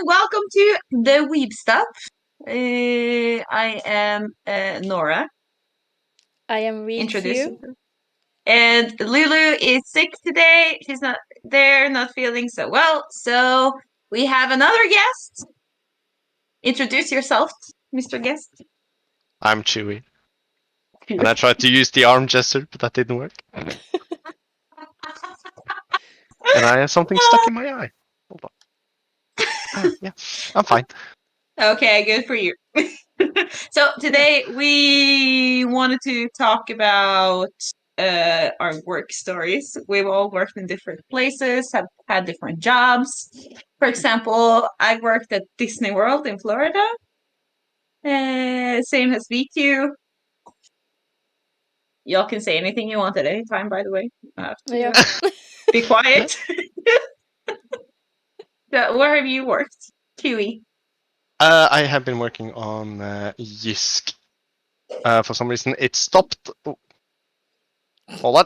welcome to the WeebStop. I am Nora. I am real Introducing cute. And Lulu is sick today. She's not there, not feeling so well. So we have another guest. Introduce yourself, Mr. Guest. I'm Chewy. And I tried to use the arm gesture, but that didn't work. And I have something stuck in my eye. Hold on. Yeah, I'm fine. Okay, good for you. So today we wanted to talk about our work stories. We've all worked in different places, have had different jobs. For example, I worked at Disney World in Florida. Same as VQ. Y'all can say anything you want at any time, by the way. Yeah. Be quiet. Where have you worked, Kiwi? I have been working on Jysk. For some reason, it stopped. Oh. Hold on.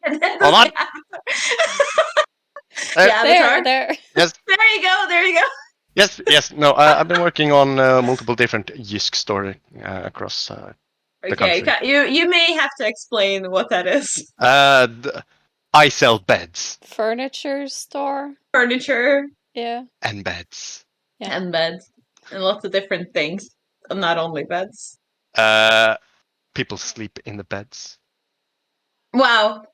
Hold on. The avatar? There. Yes. There you go. Yes. No, I've been working on multiple different Jysk stores across the country. You may have to explain what that is. I sell beds. Furniture store. Furniture. Yeah. And beds. Yeah. And beds. And lots of different things. Not only beds. People sleep in the beds. Wow.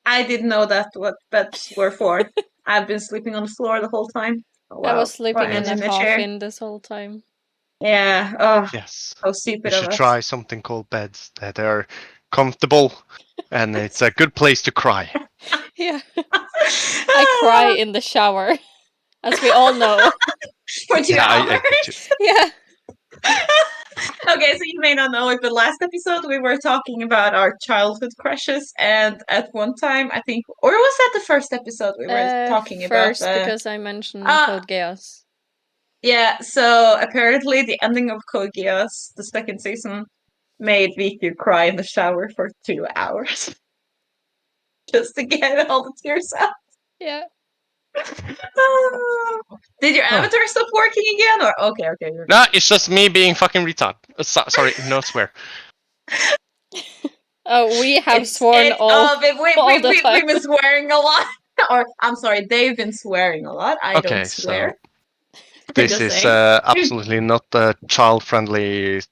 I didn't know that what beds were for. I've been sleeping on the floor the whole time. Oh, wow. I was sleeping in a the chair. coffin this whole time. Yeah. Oh, yes. How stupid You of should us. try something called beds. That are comfortable, and it's a good place to cry. Yeah. I cry in the shower, as we all know. For 2 hours. I do. Yeah. Okay, so you may not know it, but last episode we were talking about our childhood crushes, and at one time I think, or was that the first episode we were talking first, about? because I mentioned Code Geass. Yeah, so apparently the ending of Code Geass, the second season, made Viku cry in the shower for 2 hours. Just to get all the tears out. Yeah. Did your avatar stop working again? Or okay. No, it's just me being fucking retard. Sorry, no swear. Oh, we have sworn all the time. We've been swearing a lot. Or I'm sorry, they've been swearing a lot. I don't swear. So this is absolutely not a child-friendly.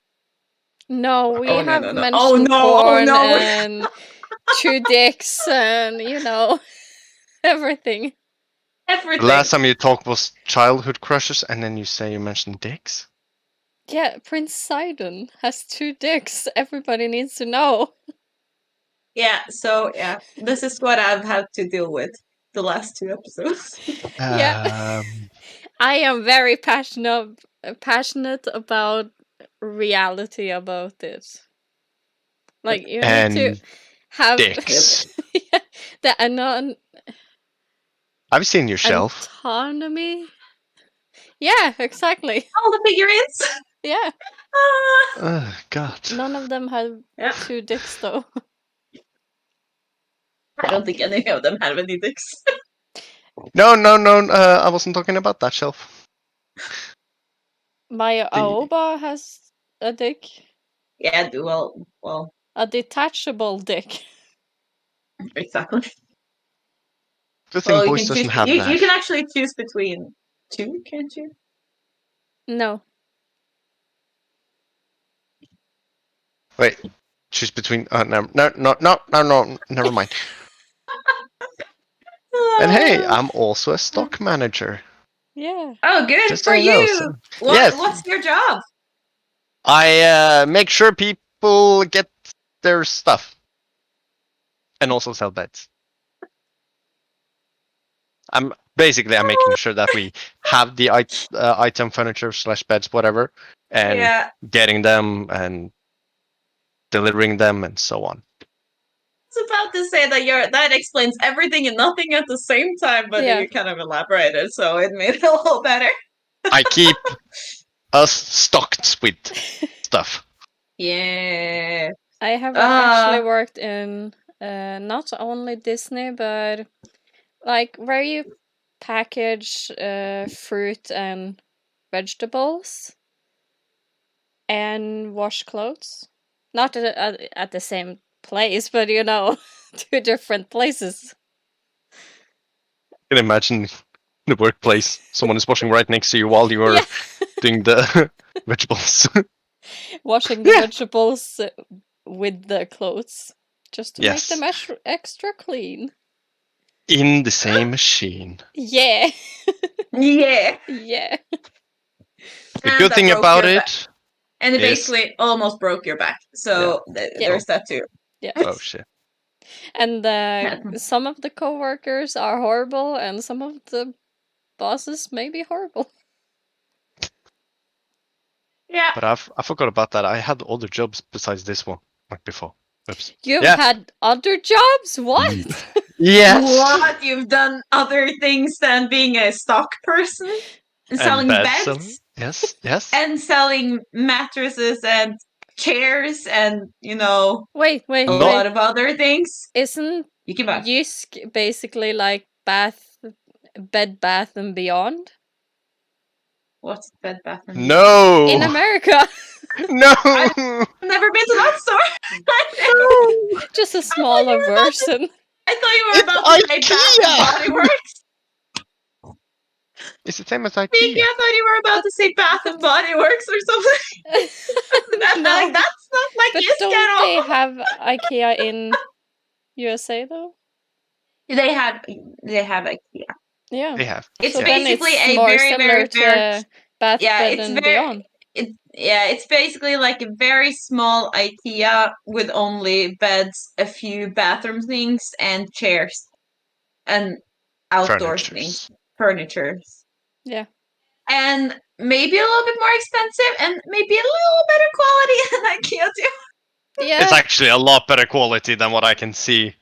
No, we have mentioned porn and 2 dicks and everything. The last time you talked was childhood crushes, and then you say you mentioned dicks. Yeah, Prince Sidon has 2 dicks. Everybody needs to know. Yeah, so yeah, this is what I've had to deal with the last 2 episodes. Yeah. I am very passionate about reality about it. Like, you need to have dicks. the I've seen your shelf. Autonomy. Yeah, exactly. All the figurines. Yeah. Oh God. None of them have 2 dicks though. I don't think any of them have any dicks. No. I wasn't talking about that shelf. My Aoba has a dick. Yeah, well. A detachable dick. Exactly. Good thing boys doesn't have that. You can actually choose between 2, can't you? No. Wait, choose between. No, never mind. And hey, I'm also a stock manager. Yeah. Oh, good Just for so you. So. What's your job? I make sure people get their stuff, and also sell beds. I'm making sure that we have the item, furniture / beds, whatever, and getting them and delivering them and so on. I was about to say that explains everything and nothing at the same time, but you kind of elaborated, so it made it a little better. I keep us stocked with stuff. Yeah. I have actually worked in not only Disney, but like where you package fruit and vegetables and wash clothes. Not at the same place, but 2 different places. You can imagine the workplace. Someone is washing right next to you while you are doing the vegetables. Washing the vegetables with the clothes. Just to make Yes. them extra clean. In the same machine. Yeah. Yeah. Yeah. The good thing about it back. And it is... basically almost broke your back. So there's that too. Yeah. Oh shit. And some of the coworkers are horrible, and some of the bosses may be horrible. Yeah. But I forgot about that. I had other jobs besides this one, like before. Oops. You've had other jobs? What? Yes. What? You've done other things than being a stock person? Selling beds? Yes, yes. And selling mattresses and chairs and, wait, a lot of other things. Isn't Jysk basically like Bed Bath and Beyond? What's Bed Bath and Beyond? No! In America! No! I've never been to that store! Just a smaller version. I thought you were about to say Bath and Body Works. It's the same as IKEA. I thought you were about to say Bath and Body Works or something. No. That's not like But Jysk at all. don't they have IKEA in USA though? They have IKEA. Yeah. They have. It's So basically then it's a more very, similar very, to Bath Bed it's and very Beyond. it's basically like a very small IKEA with only beds, a few bathroom things, and chairs, and outdoor things, furniture. Yeah. And maybe a little bit more expensive, and maybe a little better quality than IKEA too. Yeah. It's actually a lot better quality than what I can see.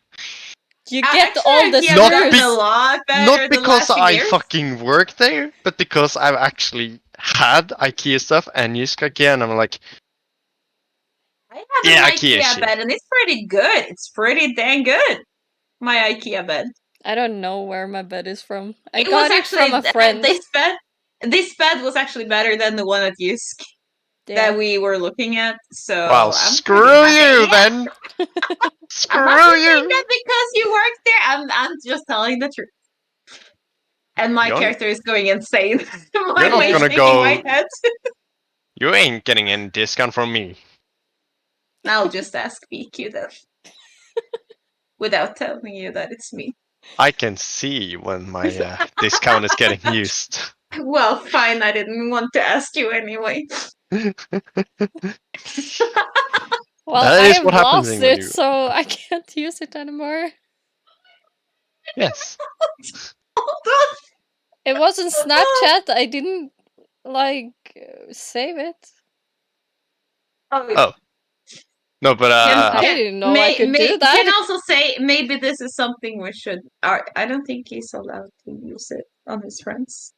You get all the screws. A lot better not because the I fucking work there, but because I've actually had IKEA stuff and used IKEA, and I'm like, I have an IKEA bed, and it's pretty good. It's pretty dang good. My IKEA bed. I don't know where my bed is from. It got it from a friend. This bed was actually better than the one at Jysk that we were looking at. So well, screw you then. Screw I'm not you. saying that because you worked there. I'm just telling the truth. And my character is going insane. You're not gonna go. My head. You ain't getting any discount from me. I'll just ask BQ then. Without telling you that it's me. I can see when my discount is getting used. Well, fine. I didn't want to ask you anyway. Well, I have lost it, so I can't use it anymore. Yes. It wasn't Snapchat. I didn't save it. Oh. No, but I didn't know I could do that. Can also say maybe this is something we should. I don't think he's allowed to use it on his friends.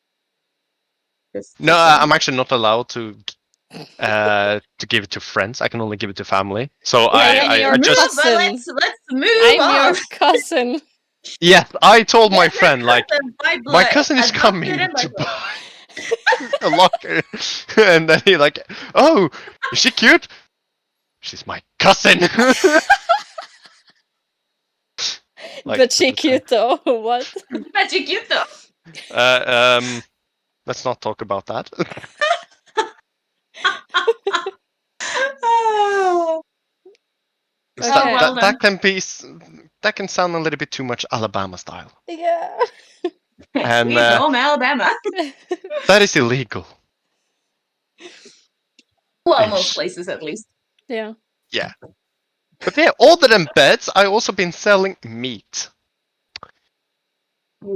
No, I'm actually not allowed to give it to friends. I can only give it to family. So I just. Let's move I'm on. your cousin. Yes, I told my friend my cousin is coming to buy a locker, and then he oh, is she cute? She's my cousin. But she cute though. What? But she cute though. Let's not talk about that. That can sound a little bit too much Alabama style. Yeah. And Sweet home Alabama. That is illegal. Well, most places at least. Yeah. Yeah. But yeah, other than beds, I also been selling meat.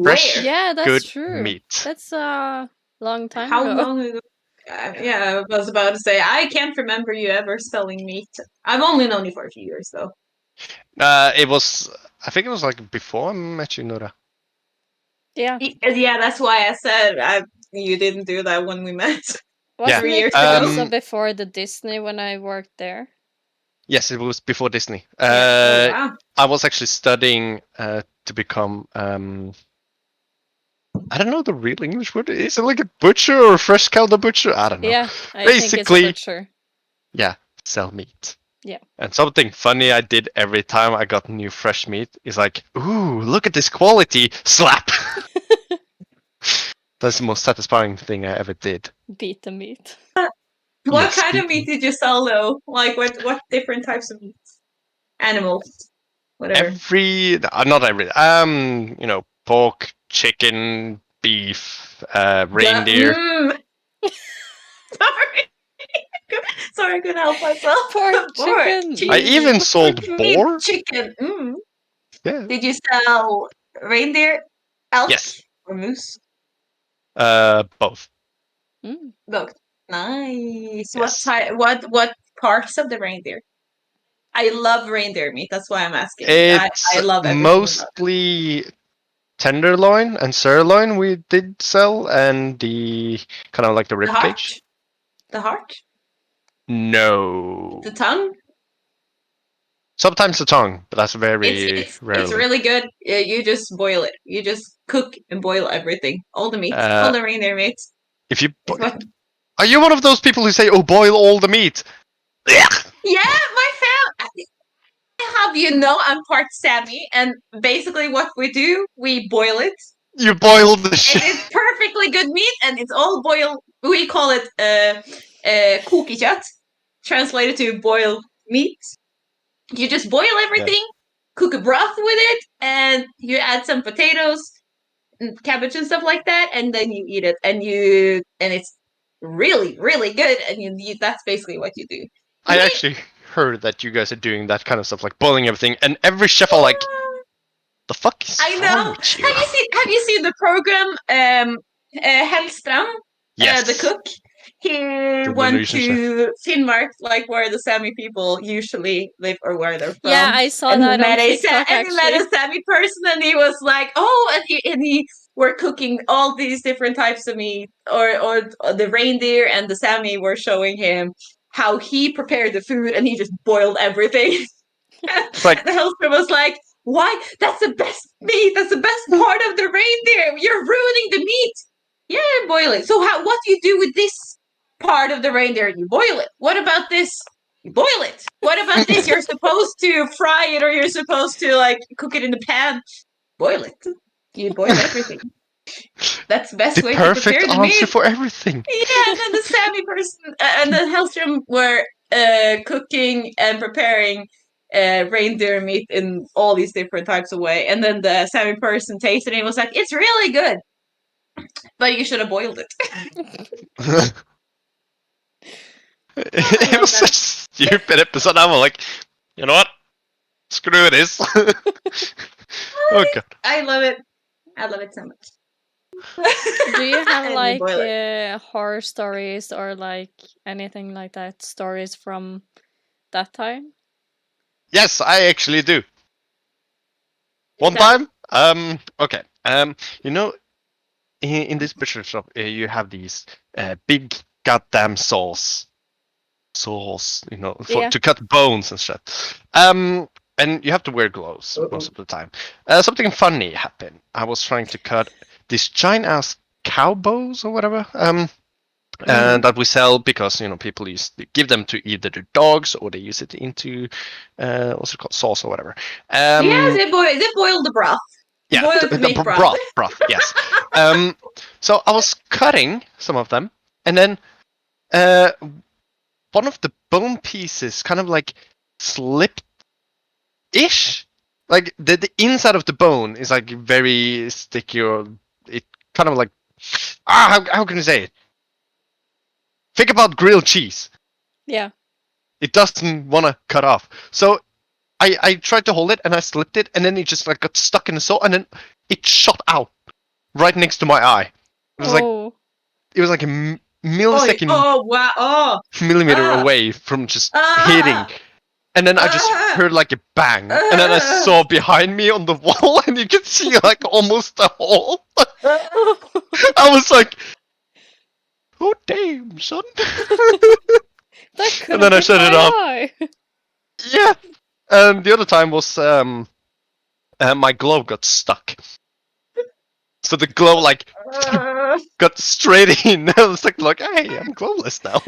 Fresh, yeah, that's good true. Meat. That's a long time How ago. long ago? Yeah, I was about to say I can't remember you ever selling meat. I've only known you for a few years though. It was. I think it was before I met you, Nora. Yeah. Yeah, that's why I said you didn't do that when we met. Wasn't 3 years ago? Also before the Disney when I worked there? Yes, it was before Disney. Wow. I was actually studying to become I don't know the real English word. Is it like a butcher or fresh cow the butcher? I don't know. Yeah, I think it's a Basically, butcher. yeah, sell meat. Yeah. And something funny I did every time I got new fresh meat is like, ooh, look at this quality, slap. That's the most satisfying thing I ever did. Beat the meat. What Yes, kind of meat did you sell though? Like what different types of meats? Animals, whatever. not every, pork, chicken, beef, reindeer. Sorry. Sorry, I couldn't help myself. Pork, Pork, chicken, I cheese, even beef. sold meat, boar. chicken. Yeah. Did you sell reindeer, elk, Yes. or moose? Both. Mm. Both. Nice. What Yes. type? What parts of the reindeer? I love reindeer meat. That's why I'm asking. It's I love everything about it. mostly tenderloin and sirloin we did sell, and the kind of like the The rib heart, cage. the heart, No. the tongue. Sometimes the tongue, but that's very It's rarely. really good. You just boil it. You just cook and boil everything. All the meat, all Uh, the reindeer meat. if you It's what. are you one of those people who say, "Oh, boil all the meat"? Ugh! Yeah, my family. Have you know I'm part Sami, and basically what we do, we boil it, You boil the and shit. it's perfectly good meat, and it's all boiled. We call it kokekjøtt, translated to boiled meat. You just boil Yeah. everything, cook a broth with it, and you add some potatoes, and cabbage, and stuff like that, and then you eat it, and it's really really good, and that's basically what you do. I Me, actually heard that you guys are doing that kind of stuff, like boiling everything, and every chef are like, "The fuck is I wrong know. with you?" Have you seen the program Hellstrom, the Yes, cook? He the went Norwegian chef. to Finnmark, like where the Sami people usually live or where they're Yeah, from, I saw that on TikTok and he met actually. a Sami person, and he was like, "Oh," and he were cooking all these different types of meat, or the reindeer and the Sami were showing him how he prepared the food, and he just boiled everything. It's like, And the Hellstrom was like, "Why? That's the best meat. That's the best part of the reindeer. You're ruining the meat." Yeah, boil it. So what do you do with this part of the reindeer? You boil it. What about this? You boil it. What about this? You're supposed to fry it, or you're supposed to like cook it in the pan. Boil it. You boil everything. That's the best the way to perfect prepare the answer meat. for everything. Yeah, and then the Sami person and the Hellstrom were cooking and preparing reindeer meat in all these different types of way. And then the Sami person tasted it and was like, "It's really good, but you should have boiled it." I It love was such that. a stupid episode. I was like, you know what? Screw this. Oh god. I love it. I love it so much. Do you have And you like boil it. horror stories or like anything like that? Stories from that time? Yes, I actually do. One Tell. time, okay, you know, in this butcher shop, you have these big goddamn saws, Yeah. to cut bones and shit. And you have to wear gloves most of the time. Something funny happened. I was trying to cut these giant ass cow bows or whatever. And that we sell because people give them to either the dogs or they use it into what's it called, sauce or whatever. Yeah, Um, they boil the broth. yeah, Boil it to make broth. broth, yes. So I was cutting some of them, and then uh, one of the bone pieces kind of like slipped ish. Like the inside of the bone is like very sticky, or it kind of like how can I say it? Think about grilled cheese. Yeah. It doesn't want to cut off. So I tried to hold it and I slipped it, and then it just like got stuck in the saw, and then it shot out right next to my eye. It was like Oh. it was like a Oh, millisecond, oh wow. Oh. millimeter Ah. away from just hitting. Ah. And then I just Ah. heard like a bang, and then I Ah. saw behind me on the wall, and you could see like almost the hole. I was like, "Oh damn, son!" That could And have then I been shut it my off. eye. Yeah. And the other time was my glove got stuck. So the glow like got straight in. I was like, hey, I'm glowless now.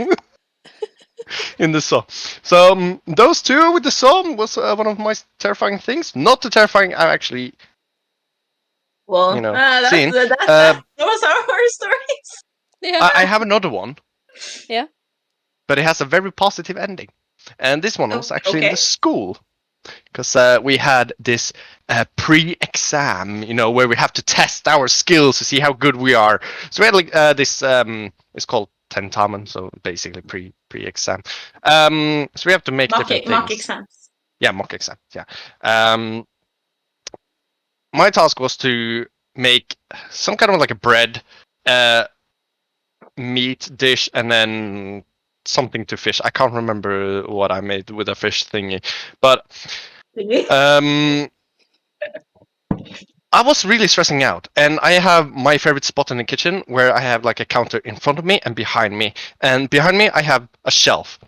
In the saw. So those two with the saw was one of my terrifying things. Not the terrifying I actually, well, seen. those are horror stories. Yeah. I have another one. Yeah. But it has a very positive ending. And this one was actually in the school. Because we had this pre-exam, where we have to test our skills to see how good we are. So we had like this, it's called tentamen, so basically pre-exam. So we have to make different things. Mock exams. Yeah, mock exams. Yeah. My task was to make some kind of like a bread, meat dish, and then something to fish. I can't remember what I made with a fish thingy, but I was really stressing out, and I have my favorite spot in the kitchen where I have like a counter in front of me and behind me, I have a shelf,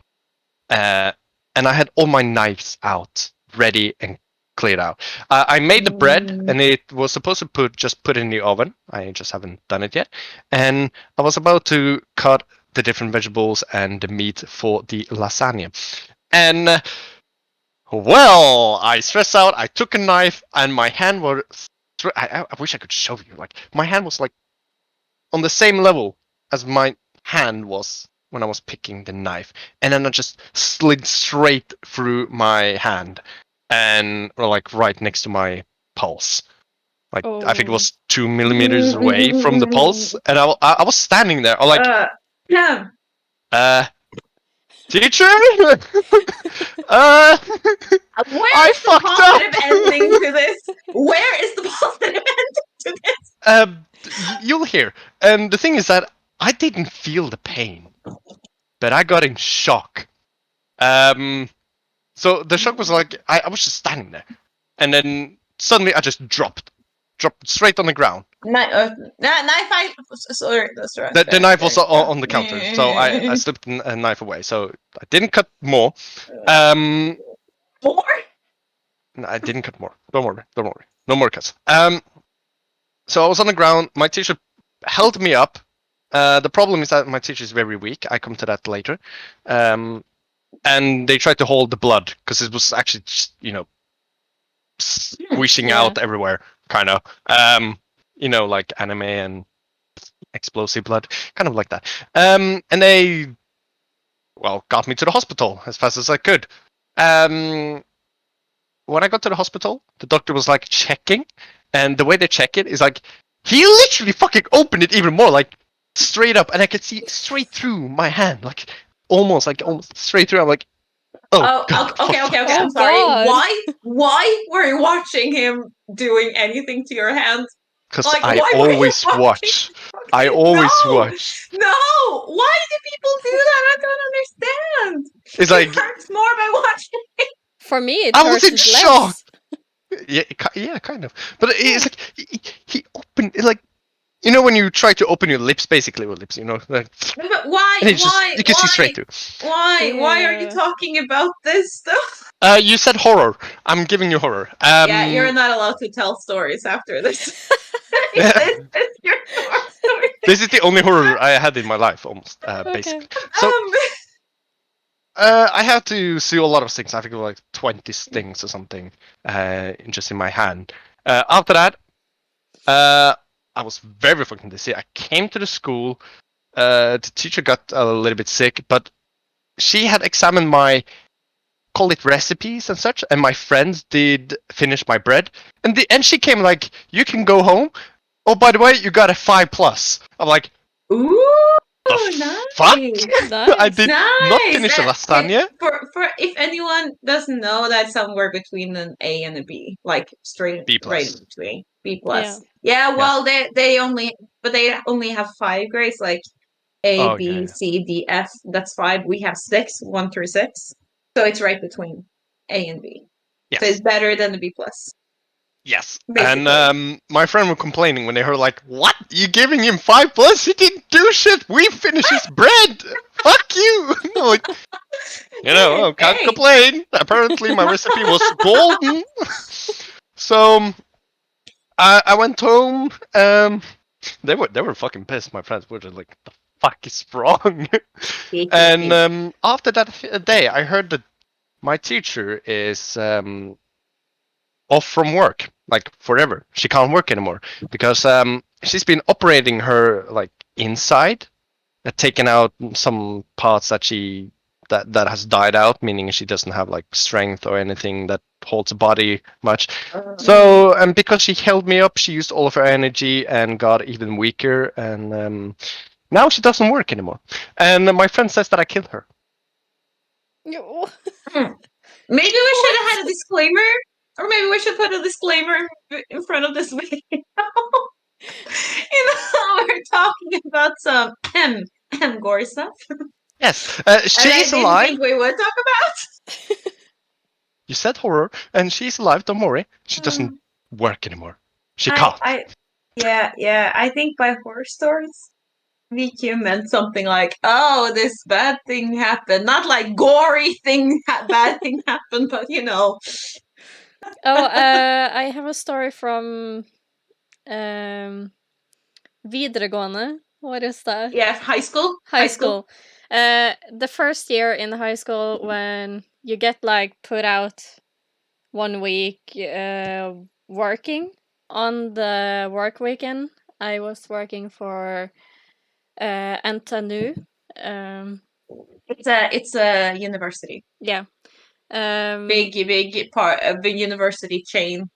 and I had all my knives out, ready and cleared out. I made the bread, and it was supposed to put in the oven. I just haven't done it yet, and I was about to cut the different vegetables and the meat for the lasagna, and well, I stressed out. I took a knife, and my hand was. I wish I could show you. Like my hand was like on the same level as my hand was when I was picking the knife, and then I just slid straight through my hand, and like right next to my pulse. Like I think it was 2 millimeters away from the pulse, and I was standing there. I'm like, teacher, Where's the positive ending to this? Where is the positive ending to this? You'll hear. And the thing is that I didn't feel the pain, but I got in shock. So the shock was like I was just standing there, and then suddenly I just dropped straight on the ground. Knife. Sorry, the knife was on the counter, so I slipped a knife away. So I didn't cut more. More? No, I didn't cut more. Don't worry. No more cuts. So I was on the ground. My teacher held me up. The problem is that my teacher is very weak. I come to that later. And they tried to hold the blood because it was actually just, squishing out everywhere, kind of. Like anime and explosive blood, kind of like that. And they, got me to the hospital as fast as I could. When I got to the hospital, the doctor was like checking, and the way they check it is like he literally fucking opened it even more, like straight up, and I could see straight through my hand, like almost straight through. I'm like, God, okay. I'm sorry. Why were you watching him doing anything to your hand? Because I always watch. I always watch. No, why do people do that? I don't understand. It's like it hurts more by watching. For me, it I was in shock. Less. Yeah, kind of. But it's like he opened it, like when you try to open your lips, basically with lips, like. But why? You can see straight through. Why? Yeah. Why are you talking about this stuff? You said horror. I'm giving you horror. Yeah, you're not allowed to tell stories after this. This is your horror story. This is the only horror I had in my life, almost, basically. So. I had to sew a lot of things. I think it was like 20 stings or something, just in my hand. After that, I was very fucking dizzy. I came to the school. The teacher got a little bit sick, but she had examined my, call it recipes and such, and my friends did finish my bread. And she came like, you can go home. Oh, by the way, you got a 5+. I'm like, ooh. Nice. Fuck! Nice. I did not finish the lasagna. For if anyone doesn't know, that's somewhere between an A and a B, like straight B+. Right between B+. Yeah, well, they only have 5 grades, like A, B, C, D, F. That's 5. We have 6, 1 through 6. So it's right between A and B. Yes. So it's better than the B+. Yes, basically. And my friend was complaining when they heard like, "What? You giving him 5+? He didn't do shit. We finished his bread. Fuck you!" Like, can't complain. Apparently, my recipe was golden. So I went home. They were fucking pissed. My friends were just like, "The fuck is wrong?" And after that day, I heard that my teacher is off from work, like forever. She can't work anymore because she's been operating her like inside, taken out some parts that has died out, meaning she doesn't have like strength or anything that holds the body much. So, and because she held me up, she used all of her energy and got even weaker, and now she doesn't work anymore. And my friend says that I killed her. Maybe we should have had a disclaimer, or maybe we should put a disclaimer in front of this video. We're talking about some gore stuff. Yes, And I she's didn't alive. think we would talk about. You said horror, and she's alive. Don't worry. She doesn't work anymore. She can't. Yeah. I think by horror stories, VQ meant something like, "Oh, this bad thing happened." Not like gory thing, bad thing happened, but you know. I have a story from videregående. What is that? Yeah, high school. High school. The first year in high school when you get like put out 1 week working on the work weekend. I was working for NTNU. It's a university. Yeah. Big part of the university chain.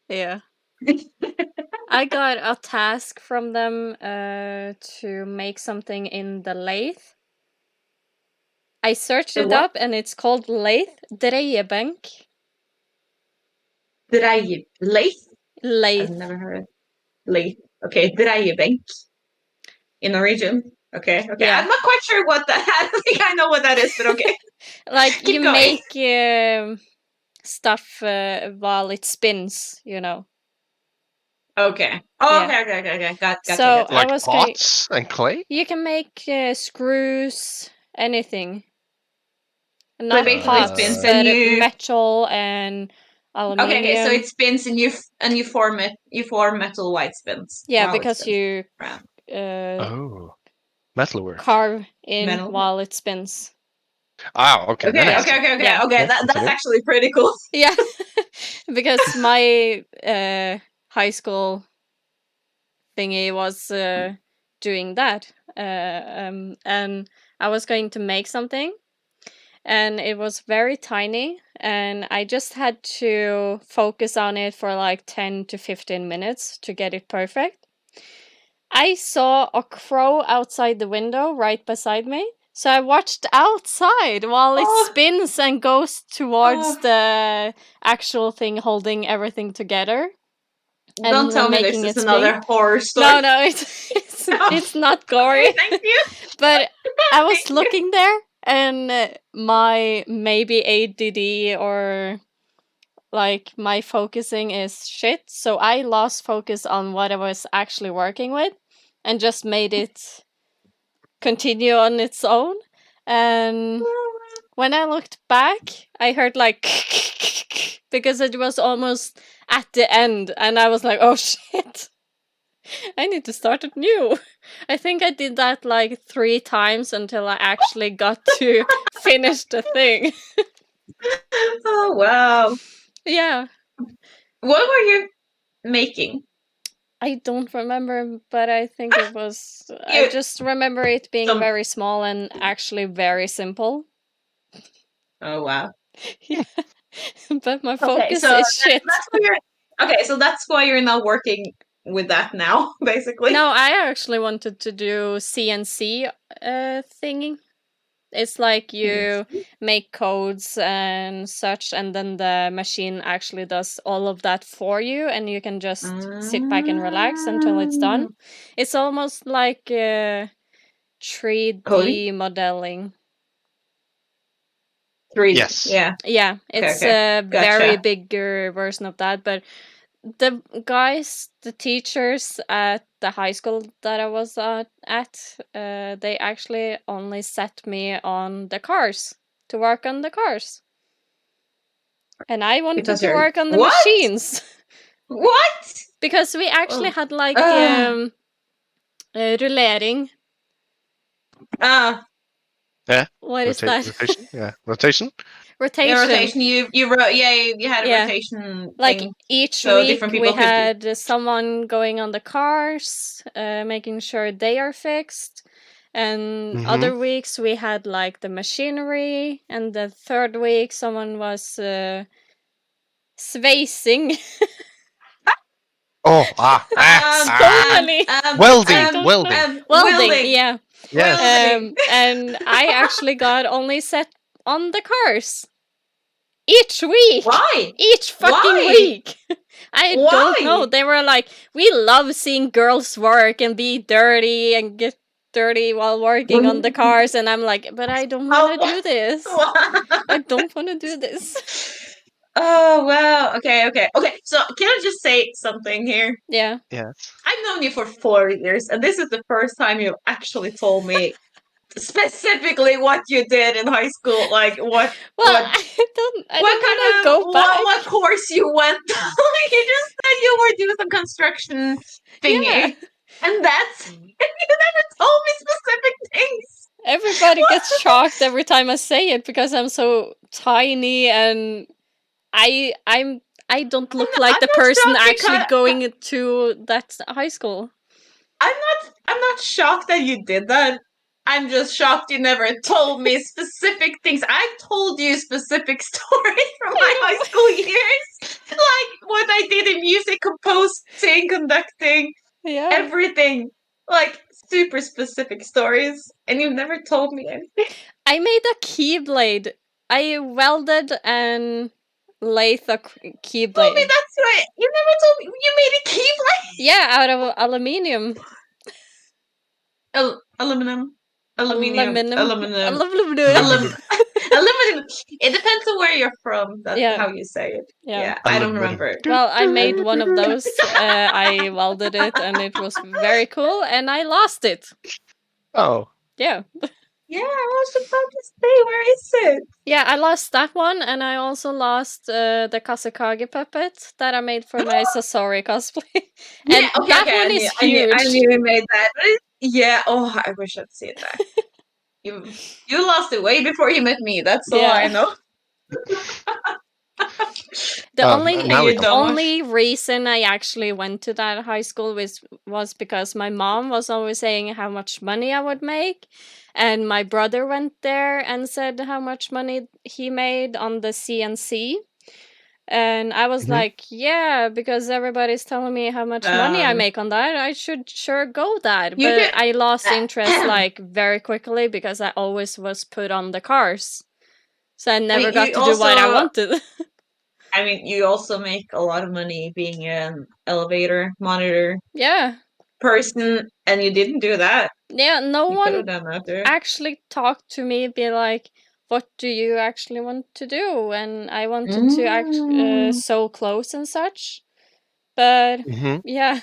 Yeah. I got a task from them to make something in the lathe. I searched it up and it's called lathe. Dreiebank. Lathe? Lathe. I've never heard of lathe. Okay, Dreiebank. In Norwegian. Okay. Yeah. I'm not quite sure what that. I don't think I know what that is, but okay. Like you going. Make stuff while it spins, you know. Okay. Oh, yeah. Okay. Gotcha. So like pots and clay. You can make screws, anything. Not pots, but metal and aluminium. Okay, so it spins and you form metal white spins. Yeah, because you metalwork. Carve in while it spins. Oh, okay. Okay. That's actually pretty cool. Yeah, because my high school thingy was doing that, and I was going to make something, and it was very tiny, and I just had to focus on it for like 10 to 15 minutes to get it perfect. I saw a crow outside the window right beside me. So I watched outside while it spins and goes towards the actual thing holding everything together. Don't tell me this is another horror story. No, it's not gory. Thank you. But I was looking there and my maybe ADD or like my focusing is shit. So I lost focus on what I was actually working with and just made it continue on its own. And when I looked back, I heard like because it was almost at the end, and I was like, "Oh shit, I need to start it new." I think I did that like 3 times until I actually got to finish the thing. Oh wow! Yeah. What were you making? I don't remember, but I think it was. I just remember it being very small and actually very simple. Oh wow! Yeah, but my focus is shit. So that's why you're not working with that now, basically. No, I actually wanted to do CNC thingy. It's like you make codes and such, and then the machine actually does all of that for you, and you can just sit back and relax until it's done. It's almost like 3D modeling. 3D. Yes. Yeah, it's a very bigger version of that, but the guys, the teachers at the high school that I was at, they actually only set me on the cars, to work on the cars. And I wanted to work on the machines. What? Because we actually had like rullering. Yeah. What is that? Rotation. Yeah. Rotation. Yeah, Rotation. rotation. You wrote. Yeah, you had a Yeah. rotation Like thing, each so week different we people could do. had someone going on the cars, making sure they are fixed. And other weeks we had like the machinery, and the third week someone was svejsing. Oh, So many. Welding, I don't welding. know. Welding, yeah. Yes. Welding. And I actually got only set on the cars each week. Why? Each fucking Why? week. I don't know. Why? They were like, we love seeing girls work and be dirty and get dirty while working on the cars. And I'm like, but I don't want to do this. I don't want to do this. Oh wow. Okay. So can I just say something here? Yeah. Yes. I've known you for 4 years, and this is the first time you actually told me specifically what you did in high school. Like what? Well, What? I don't What want to kind of go back. what course you went? You just said you were doing some construction thingy, Yeah. and that's you never told me specific things. Everybody gets shocked every time I say it because I'm so tiny and I don't look like the person actually going to that high school. I'm not shocked that you did that. I'm just shocked you never told me specific things. I've told you specific stories from my high school years. Like what I did in music, composing, conducting, everything. Like super specific stories. And you never told me anything. I made a keyblade. I welded and lathed a keyblade. Told me that's right. You never told me you made a keyblade. Yeah, out of aluminium. Aluminum. Aluminum. Aluminum. It depends on where you're from. That's how you say it. Yeah, I don't remember. Well, I made one of those. I welded it, and it was very cool. And I lost it. Oh. Yeah. Yeah, I was about to say, where is it? Yeah, I lost that one, and I also lost the Kasukage puppet that I made for my Sasori cosplay. And that one is huge. I knew you made that. Yeah, oh, I wish I'd seen that. You lost it way before you met me. That's all I know. The only reason I actually went to that high school was because my mom was always saying how much money I would make, and my brother went there and said how much money he made on the CNC. And I was like, yeah, because everybody's telling me how much money I make on that. I should sure go that. But I lost interest like very quickly because I always was put on the cars. So I never got to do what I wanted. I mean, you also make a lot of money being an elevator monitor person, and you didn't do that. Yeah, no you one actually talked to me, be like, what do you actually want to do? And I wanted to act sew clothes and such. But yeah,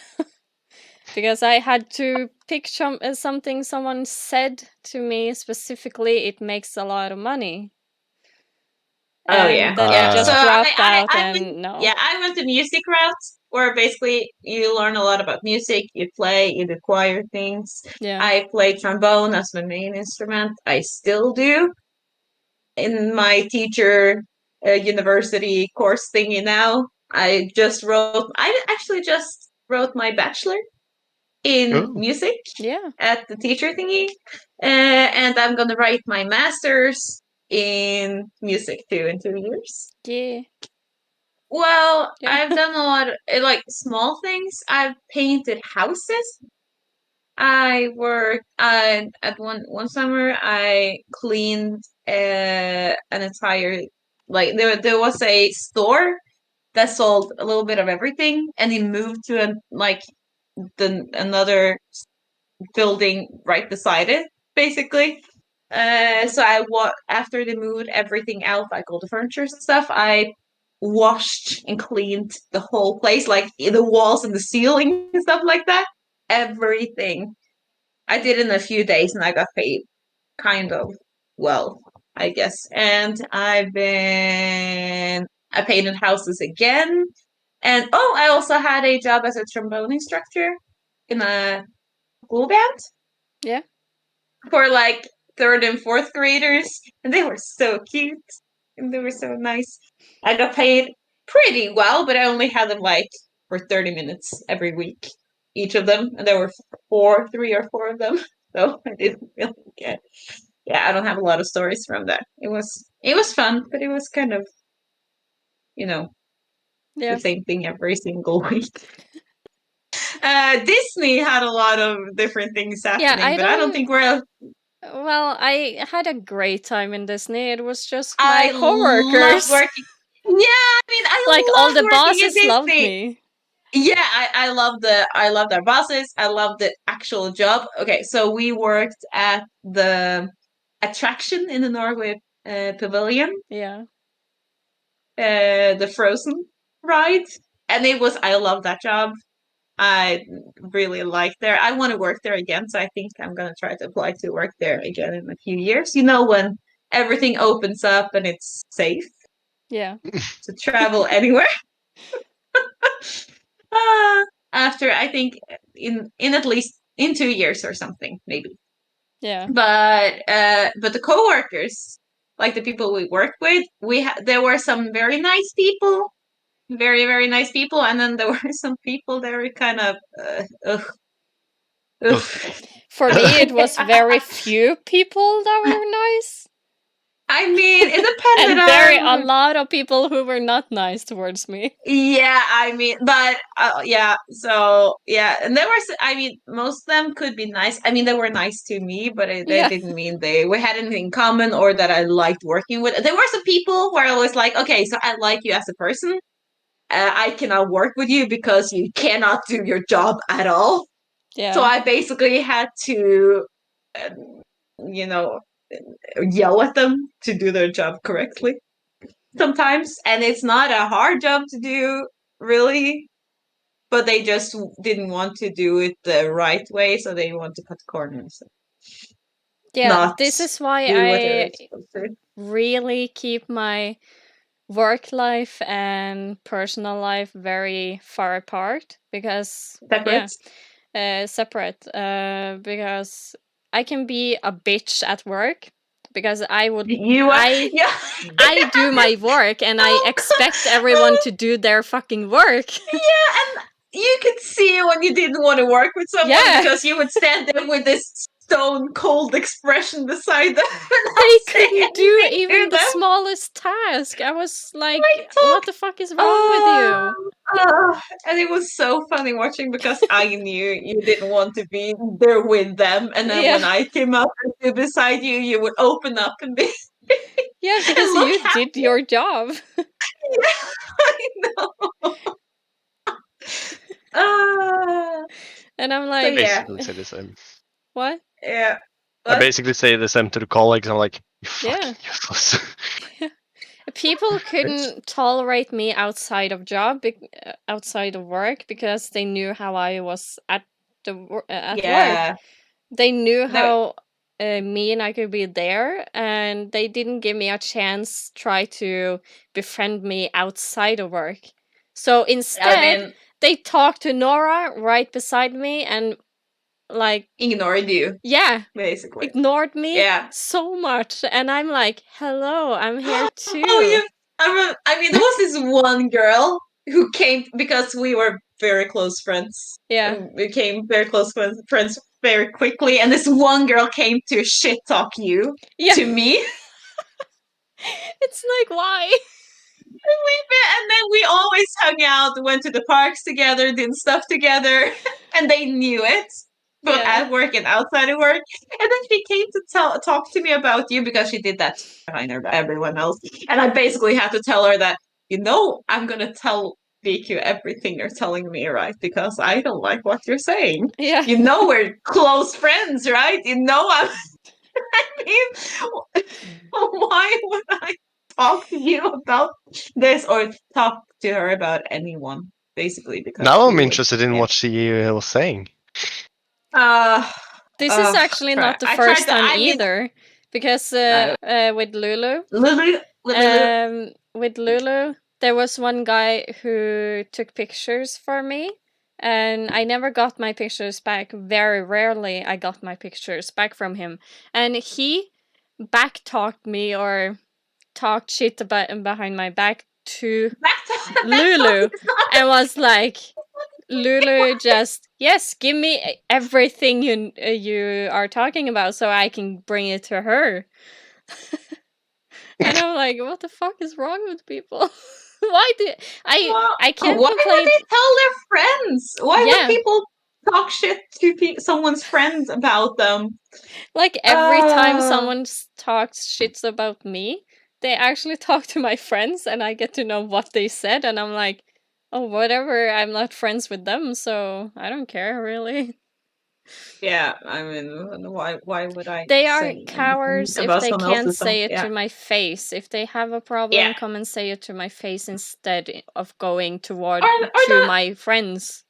because I had to pick something someone said to me specifically, it makes a lot of money. And then I just dropped out and no. Yeah, I went the music route where basically you learn a lot about music, you play, you acquire things. Yeah. I play trombone as my main instrument. I still do. In my teacher university course thingy now, I actually just wrote my bachelor in music at the teacher thingy. And I'm gonna write my master's in music too in 2 years. Yeah. Well, I've done a lot of like small things. I've painted houses. I worked at one summer. I cleaned an entire like there was a store that sold a little bit of everything, and he moved to another building right beside it, basically. So after they moved everything out, like all the furniture and stuff, I washed and cleaned the whole place, like the walls and the ceiling and stuff like that. Everything. I did it in a few days, and I got paid kind of well, I guess. And I painted houses again. And I also had a job as a trombone instructor in a school band. Yeah. For like third and fourth graders, and they were so cute and they were so nice. I got paid pretty well, but I only had them like for 30 minutes every week, each of them, and there were 3 or 4 of them, so I didn't really get. Yeah, I don't have a lot of stories from that. It was fun, but it was kind of, you know, Yeah. the same thing every single week. Disney had a lot of different things Yeah, happening, I but I don't don't. think we're. Well, I had a great time in Disney. It was just my I loved coworkers. working. Yeah, I mean, Like all I the loved working at bosses loved Disney. me. Yeah, I love their bosses. I love the actual job. Okay, so we worked at the attraction in the Norway Pavilion, Yeah. the Frozen ride, and I love that job. I really like there. I want to work there again, so I think I'm gonna try to apply to work there again in a few years. When everything opens up and it's safe Yeah. to travel anywhere. uh, After I think in at least in 2 years or something, maybe. Yeah. But the coworkers, like the people we worked with, there were some very nice people, very very nice people, and then there were some people that were kind of ugh, ugh. For me, it was very few people that were nice. I mean, it depended And a on. lot of people who were not nice towards me. Yeah, I mean, but yeah, so yeah, and I mean, most of them could be nice. I mean, they were nice to me, but they Yeah. didn't mean we had anything in common or that I liked working with. There were some people where I was like, okay, so I like you as a person. I cannot work with you because you cannot do your job at all. So Yeah. I basically had to, uh, you know, yell at them to do their job correctly sometimes, and it's not a hard job to do, really, but they just didn't want to do it the right way, so they want to cut corners, Yeah, not this is why do what they're I supposed to. really keep my work life and personal life very far apart because, yeah, Separate. separate. Because I can be a bitch at work because You are, I yeah. I do my work and I expect everyone to do their fucking work. Yeah, and you could see when you didn't want to work with someone Yeah, because you would stand there with this stone cold expression beside them and not they say couldn't do anything to even the them. smallest task. I was Like, like, talk. what the fuck is wrong with Oh, you? and it was so funny watching because I knew you didn't want to be there with them, and then Yeah. when I came up and stood beside you, you would open up and be Yeah, and because look you happy. did your job. I know. Ah, And I'm so I like, yeah, basically say the same. what? yeah. I But basically say the same to the colleagues. I'm like, you Yeah. fucking useless. People couldn't tolerate me outside of outside of work because they knew how I was at work. yeah, They knew no, how mean I could be there, and they didn't give me a chance try to befriend me outside of work. So I instead, mean, they talked to Nora right beside me and like, ignored you yeah, basically. ignored me Yeah. so much, and I'm like, hello, I'm here Oh, too. I mean, there was this one girl who came because we were very close friends. Yeah. And we became very close friends very quickly. And this one girl came to shit talk you Yeah. to me. It's like, why? And then we always hung out, went to the parks together, did stuff together, and they knew it, both Yeah. at work and outside of work. And then she came to talk to me about you because she did that behind everyone else. And I basically had to tell her that, I'm gonna tell BQ everything you're telling me, right? Because I don't like what you're saying. Yeah. We're close friends, right? I mean, why would I talk to you about this or talk to her about anyone? Basically, because Now she I'm would, interested in yeah. what she was saying. Uh, This is actually not the I tried first to. time I mean, either, because uh, with Lulu, Lulu, with Lulu. with Lulu, there was one guy who took pictures for me, and I never got my pictures back. Very rarely I got my pictures back from him. And he back-talked me or talked shit about him behind my back to Lulu and was like, Lulu just, yes, give me everything you are talking about so I can bring it to her. And I'm like, what the fuck is wrong with people? Why do I can't why complain. would they tell their friends? Why Yeah. would people talk shit to someone's friends about them? Like every time someone talks shits about me, they actually talk to my friends and I get to know what they said, and I'm like, oh, whatever, I'm not friends with them, so I don't care really. Yeah, I mean, why would I They are say anything cowards if about they someone can't else's stuff? say it Yeah, to my face. If they have a problem, yeah. come and say it to my face instead of going toward Or to my friends.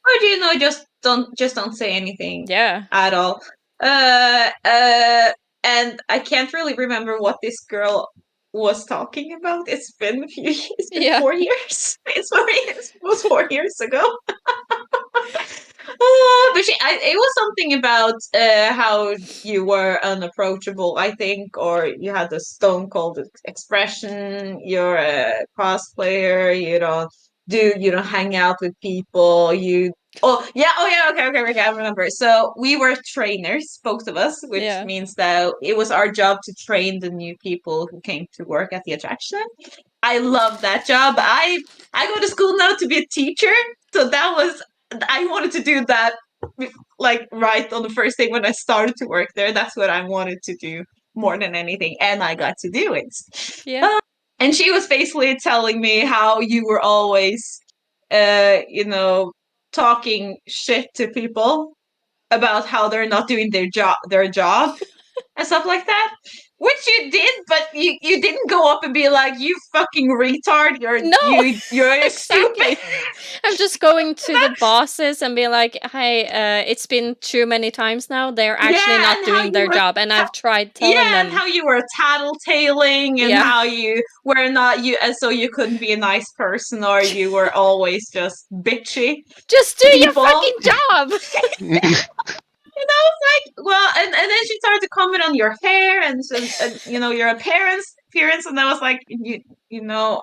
or do you know, just don't say anything Yeah. at all. And I can't really remember what this girl was talking about. It's been a few. It's been Yeah. 4 years. It was 4 years ago. But it was something about how you were unapproachable, I think, or you had the stone cold expression. You're a cosplayer. You don't hang out with people. Okay, I remember. So we were trainers, both of us, which Yeah. means that it was our job to train the new people who came to work at the attraction. I love that job. I go to school now to be a teacher, so I wanted to do that like right on the first day when I started to work there. That's what I wanted to do more than anything, and I got to do it. Yeah. And she was basically telling me how you were always, talking shit to people about how they're not doing their job and stuff like that. Which you did, but you didn't go up and be like, "You fucking retard! No, You're stupid." exactly. I'm just going to the bosses and be like, "Hey, it's been too many times now. They're actually Yeah, not and how doing you their were. job, and I've tried telling Yeah, and them." how you were tattletaling, and Yeah, how you were not you, and so you couldn't be a nice person, or you were always just bitchy just do to your people. fucking job. And I was like, well, and then she started to comment on your hair and your appearance, and I was like, you know,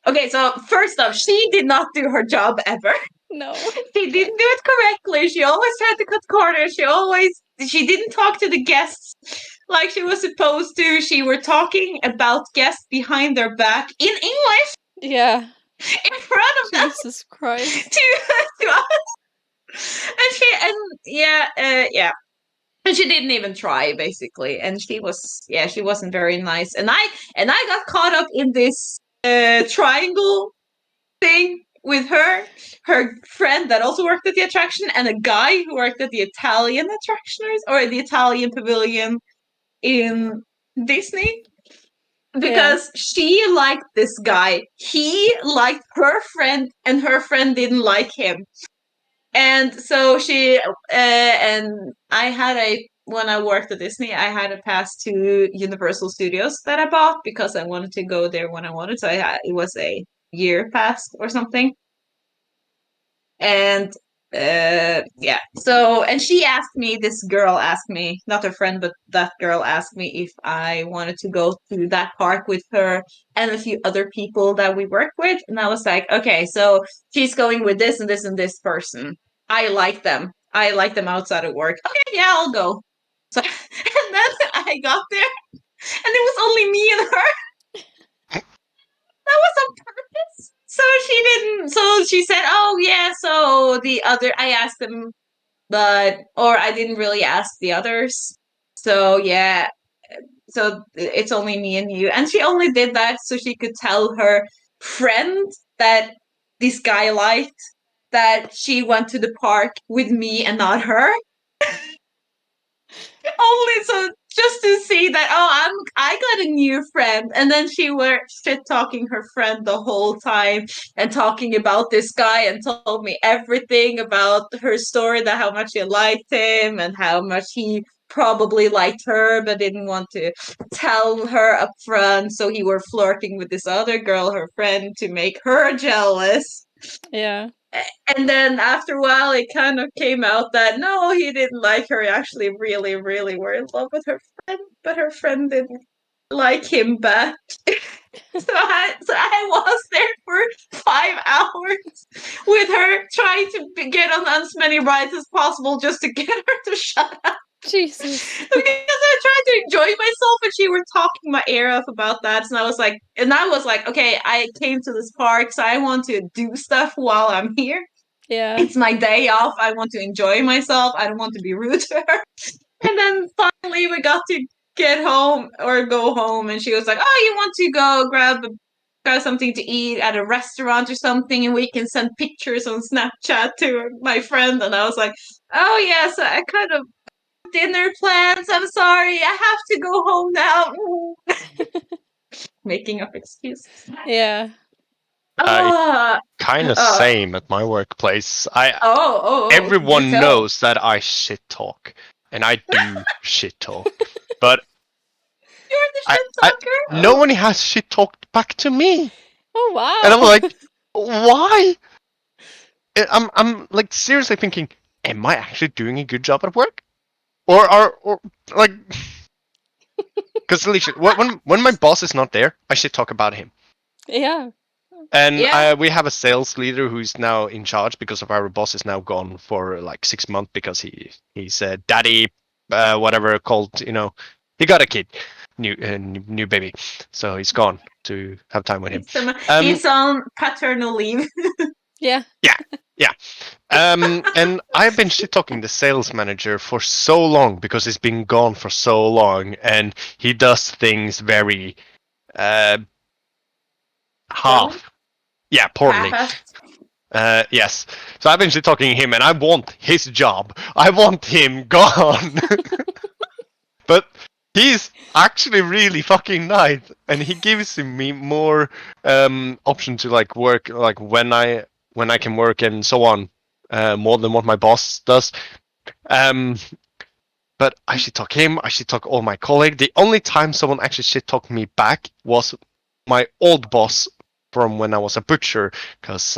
okay, so first off, she did not do her job ever. No. She didn't do it correctly. She always tried to cut corners. She didn't talk to the guests like she was supposed to. She were talking about guests behind their back in English Yeah. in front of them Jesus Christ. to us. Yeah. And she didn't even try, basically. And she wasn't very nice. And I got caught up in this triangle thing with her friend that also worked at the attraction, and a guy who worked at the Italian attractioners or the Italian pavilion in Disney. Yeah. Because she liked this guy, he liked her friend, and her friend didn't like him. And so and I had a when I worked at Disney, I had a pass to Universal Studios that I bought because I wanted to go there when I wanted. So it was a year pass or something. And yeah, so and this girl asked me, not her friend, but that girl asked me if I wanted to go to that park with her and a few other people that we work with. And I was like, okay, so she's going with this and this and this person. I like them outside of work. Okay, yeah, I'll go. So and then I got there and it was only me and her. That was on purpose. So she didn't. So she said, "Oh yeah." So the other, I asked them, or I didn't really ask the others. So yeah. So it's only me and you, and she only did that so she could tell her friend that this guy liked that she went to the park with me and not her. Only so just to see that, I got a new friend, and then she were shit talking her friend the whole time and talking about this guy and told me everything about her story, that how much she liked him and how much he probably liked her but didn't want to tell her up front, so he were flirting with this other girl, her friend, to make her jealous. Yeah. And then after a while it kind of came out that no, he didn't like her. He actually really, really were in love with her friend, but her friend didn't like him back. So I was there for 5 hours with her, trying to get on as many rides as possible just to get her to shut up. Jesus. Because I tried to enjoy myself, and she were talking my ear off about that. And I was like, okay, I came to this park, so I want to do stuff while I'm here. Yeah. It's my day off. I want to enjoy myself. I don't want to be rude to her. And then finally we got to get home or go home, and she was like, "Oh, you want to go grab something to eat at a restaurant or something, and we can send pictures on Snapchat to my friend." And I was like, "Oh yes, I kind of dinner plans. I'm sorry, I have to go home now." Making up excuses. Yeah. It's Oh, kind of oh, same at my workplace. do Everyone tell. knows that I shit talk, and I do shit talk, but You're the I, shit I talker. no one has shit talked back to me, Oh and I'm wow. like, why? I'm like seriously thinking, am I actually doing a good job at work, or like, because when my boss is not there, I should talk about him. Yeah. And Yeah. we have a sales leader who's now in charge because of our boss is now gone for like 6 months because he's daddy, whatever called, he got a kid, new baby, so he's gone to have time with him. He's on paternal leave. Yeah. Yeah, yeah. And I've been shit talking the sales manager for so long because he's been gone for so long, and he does things very uh Poorly? half, yeah, poorly. Half-assed. Yes. So I've been shit talking him, and I want his job. I want him gone. But he's actually really fucking nice, and he gives me more option to like work, like when I can work and so on, more than what my boss does. Um, but I should talk him. I should talk all my colleagues. The only time someone actually shit talked me back was my old boss from when I was a butcher, because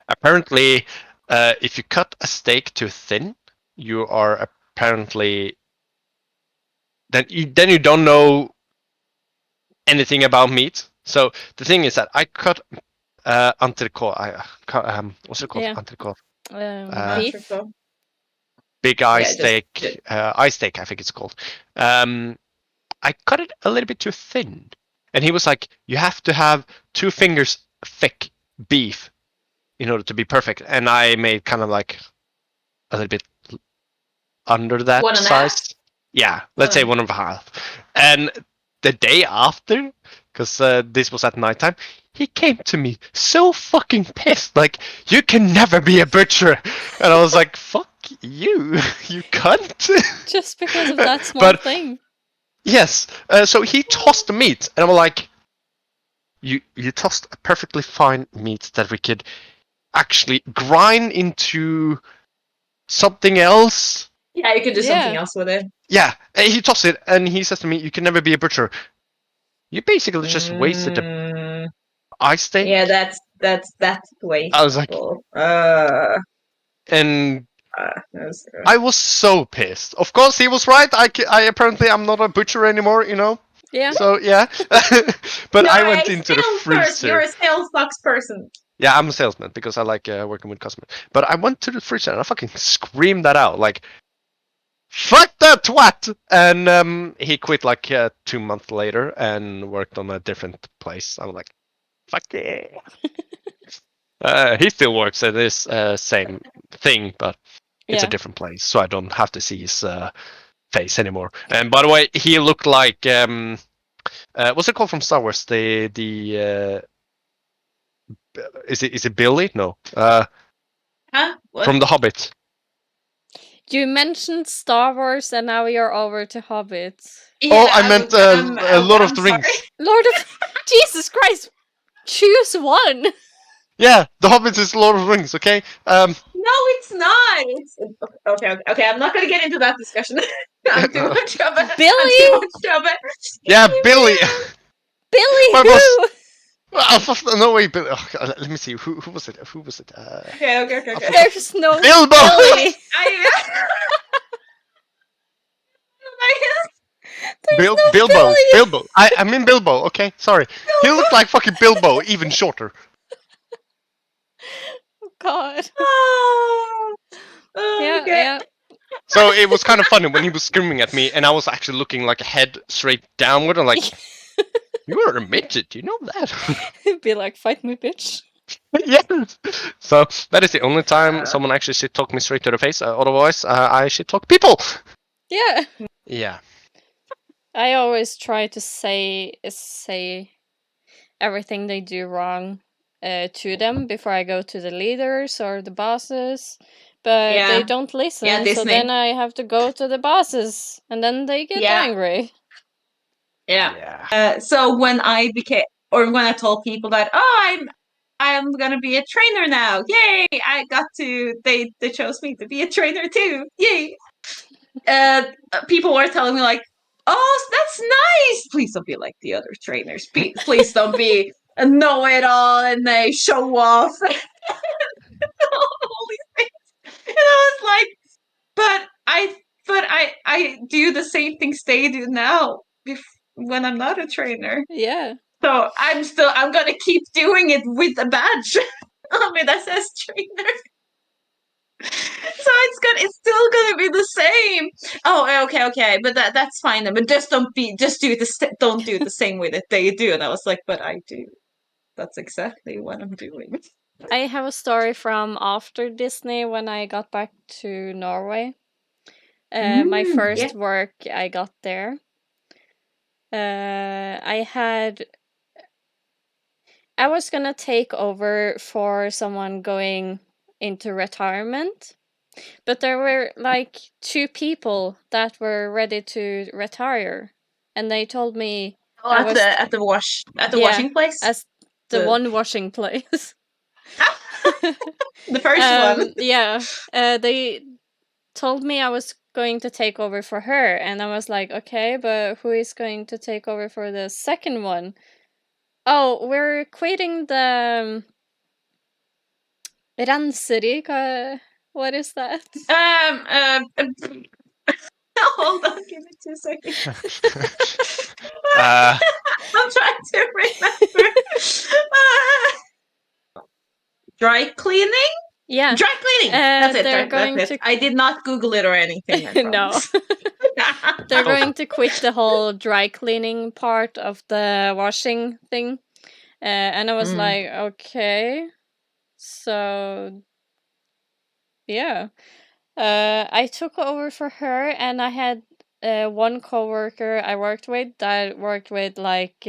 apparently, if you cut a steak too thin, you are apparently then you don't know anything about meat. So the thing is that I cut entrecôte. What's it called? Yeah. Entrecôte. Beef. Big eye Yeah, just steak. Eye steak, I think it's called. I cut it a little bit too thin, and he was like, "You have to have 2 fingers thick beef in order to be perfect." And I made kind of like a little bit under that 1.5. size. Yeah, let's say 1.5. And the day after, because this was at nighttime, he came to me so fucking pissed, like, "You can never be a butcher." And I was like, "Fuck you, you cunt." Just because of that small But thing. yes, so he tossed the meat, and I'm like, you tossed a perfectly fine meat that we could actually grind into something else. Yeah, you could do something else with it. Yeah, he tossed it, and he says to me, "You can never be a butcher." You basically just wasted the eye steak. Yeah, that's wasteful. I was like, and I was so pissed. Of course, he was right. I apparently I'm not a butcher anymore, Yeah. So yeah, but You're I went a into the sales person. You're freezer. a sales box person. Yeah, I'm a salesman because I like working with customers. But I went to the freezer and I fucking screamed that out, like, "Fuck that twat!" And he quit like 2 months later and worked on a different place. I was like, "Fuck yeah!" He still works at this same thing, but it's a different place, so I don't have to see his face anymore. And by the way, he looked like what's it called from Star Wars? The is it Billy? No, Huh? What? from The Hobbit. You mentioned Star Wars and now you're over to Hobbit. Yeah, I meant Lord of the Rings. Lord of Jesus Christ! Choose one. Yeah, The Hobbit is Lord of the Rings. Okay. No, No, it's not. It's okay. I'm not gonna get into that discussion. I'm too much of a. I'm too Billy? much of a. Yeah, Billy. Billy What was? who? No way, Billy. Oh, God, let me see. Who was it? Who was it? Okay. There's no Bilbo. Billy. There's no Bilbo. Billy. Bilbo. I mean Bilbo. Okay, sorry. He looked like fucking Bilbo, even shorter. Oh God. Oh, Yeah, okay. yeah. So it was kind of funny when he was screaming at me, and I was actually looking like a head straight downward. I'm like, you are a midget, you know that? Be like, fight me, bitch. Yes. So that is the only time Uh, someone actually shit talk me straight to the face. Otherwise, I shit talk people. Yeah. Yeah. I always try to say everything they do wrong to them before I go to the leaders or the bosses. But they yeah. don't Yeah, listen, so Disney. then I have to go to the bosses, and then they get Yeah. angry. Yeah. So when I became, or when I told people that, oh, I'm gonna be a trainer now, yay! I got to. They chose me to be a trainer too, yay! People were telling me like, oh, that's nice. Please don't be like the other trainers. Please don't be a know-it-all and they show off. All these things. And I was like, but I do the same things they do now when I'm not a trainer. Yeah. So I'm gonna keep doing it with a badge on it that says trainer. So it's still gonna be the same. Oh, okay, but that's fine then. But just don't do it the same way that they do. And I was like, but I do. That's exactly what I'm doing. I have a story from after Disney when I got back to Norway. My Yeah. first work I got there. I was gonna take over for someone going into retirement, but there were like 2 people that were ready to retire, and they told me Oh, I was at the yeah washing place. as the one washing place. The first one. Yeah, they told me I was going to take over for her, and I was like, okay, but who is going to take over for the second one? Oh, we're quitting the Ranseri. What is that? Hold on, give me 2 seconds. uh, I'm trying to remember. Dry cleaning? Yeah. Dry cleaning. That's it. They're That's going it. to I did not Google it or anything. I no. promise. They're Oh. going to quit the whole dry cleaning part of the washing thing. And I was like, okay. So yeah. I took over for her, and I had one coworker I worked with that worked with like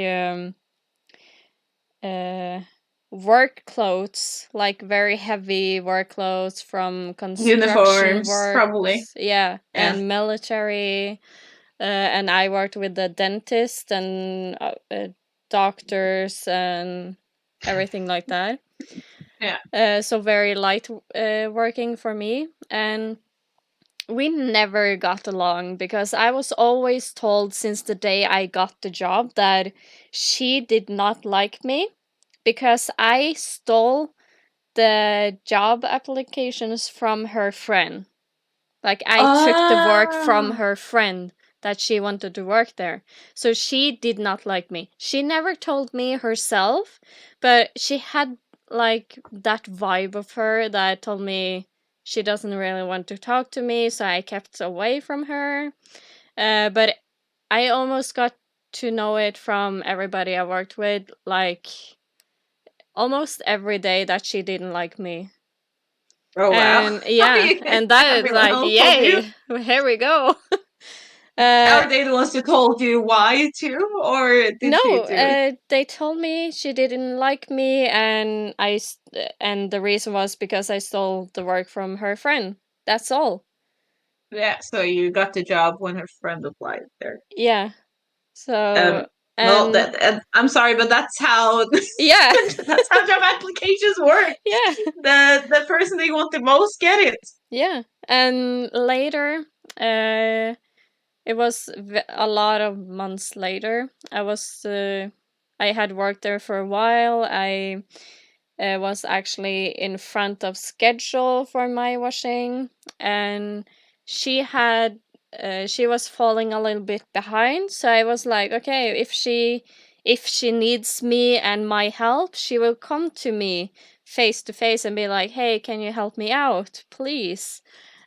uh work clothes, like very heavy work clothes from construction Uniforms, probably. works, yeah, Yeah. and military. And I worked with the dentist and doctors and everything like that. Yeah. So very light working for me, and we never got along because I was always told since the day I got the job that she did not like me because I stole the job applications from her friend. Like I took the work from her friend that she wanted to work there. So she did not like me. She never told me herself, but she had like that vibe of her that told me she doesn't really want to talk to me, so I kept away from her. But I almost got to know it from everybody I worked with, like almost every day that she didn't like me. Oh wow. And yeah, and that is like, Everyone told you. yay, here we go. Are they the ones who told you why too, or did she No, do it? they told me she didn't like me, and and the reason was because I stole the work from her friend. That's all. Yeah. So you got the job when her friend applied there. Yeah. Um. So Well, And I'm sorry, but that's how yeah, that's how job applications work. yeah, The person they want the most get it. yeah. And later, it was a lot of months later. I had worked there for a while. I was actually in front of schedule for my washing, and she had she was falling a little bit behind. So I was like, okay, if she needs me and my help, she will come to me face to face and be like, hey, can you help me out, please?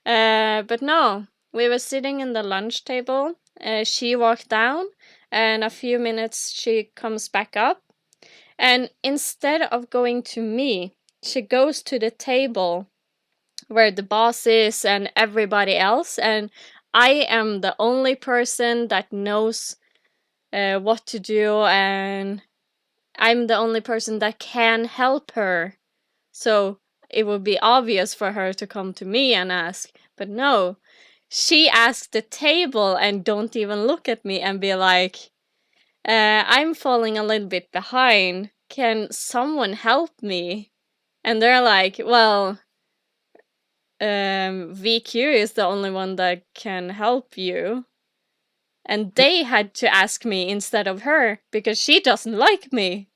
But no, we were sitting in the lunch table. She walked down, and a few minutes she comes back up. And instead of going to me, she goes to the table where the boss is and everybody else. And I am the only person that knows what to do, and I'm the only person that can help her. So it would be obvious for her to come to me and ask. But no, she asked the table and don't even look at me and be like, I'm falling a little bit behind. Can someone help me? And they're like, well, VQ is the only one that can help you. And they had to ask me instead of her because she doesn't like me.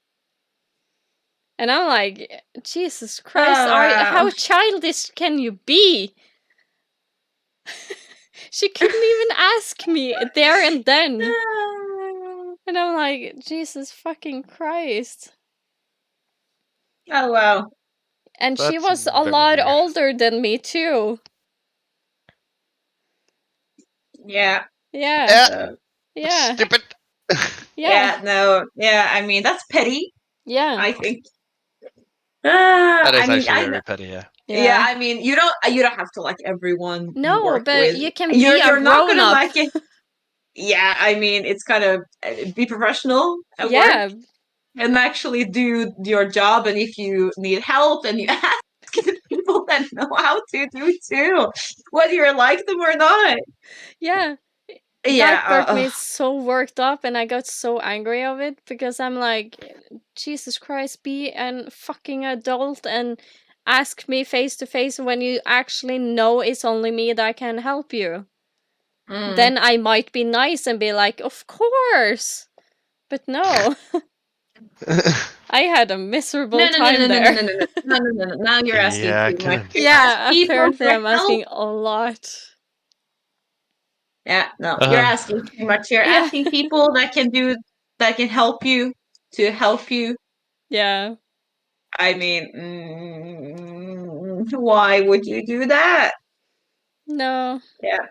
And I'm like, Jesus Christ, Oh wow. how childish can you be? She couldn't even ask me there and then. And I'm like, Jesus fucking Christ. Oh wow. And she That's was a very lot weird. older than me too. Yeah. Yeah. Yeah, So, Yeah. stupid. Yeah. yeah. No. Yeah. I mean, that's petty. Yeah. I think. That I is mean, actually very petty, yeah. yeah. Yeah. I mean, you don't have to like everyone you No, work but with. you can You're be a you're not grown gonna up. like it. Yeah. I mean, it's kind of be professional at work Yeah. and actually do your job. And if you need help, and you ask the people that know how to do it too, whether you like them or not. Yeah. Yeah. That got me so worked up and I got so angry of it because I'm like, Jesus Christ, be an fucking adult and ask me face to face when you actually know it's only me that can help you. mm. Then I might be nice and be like, of course. But no, I had a miserable No, no, no, time no, no, no, there. no, no, no, no, no, no, no. Now you're asking Yeah, I too can much. You understand. ask Yeah, people apparently for I'm help. asking a lot. Yeah, no, you're Uh, asking too much. You're Yeah, asking people that can help you to help you. yeah, I mean, why would you do that? no, Yeah.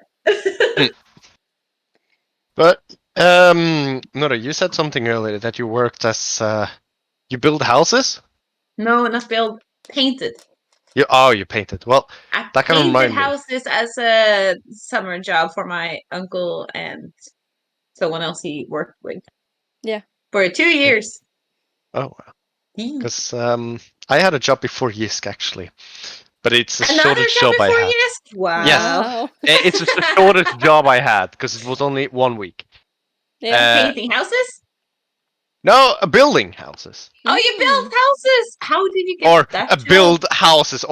but Nora, you said something earlier that you worked as you build houses? No, not build, painted. You painted. Well, I that kind of painted remind me. houses as a summer job for my uncle and someone else he worked with yeah, for 2 years. Oh, Yee. because I had a job before Yisk actually, but it's the Another shortest job job I before had. years? Yes, Wow. wow, it's just the shortest job I had because it was only 1 week. yeah. Painting houses? No, building houses Oh, you Mm. built houses. How did you get or that job? build houses.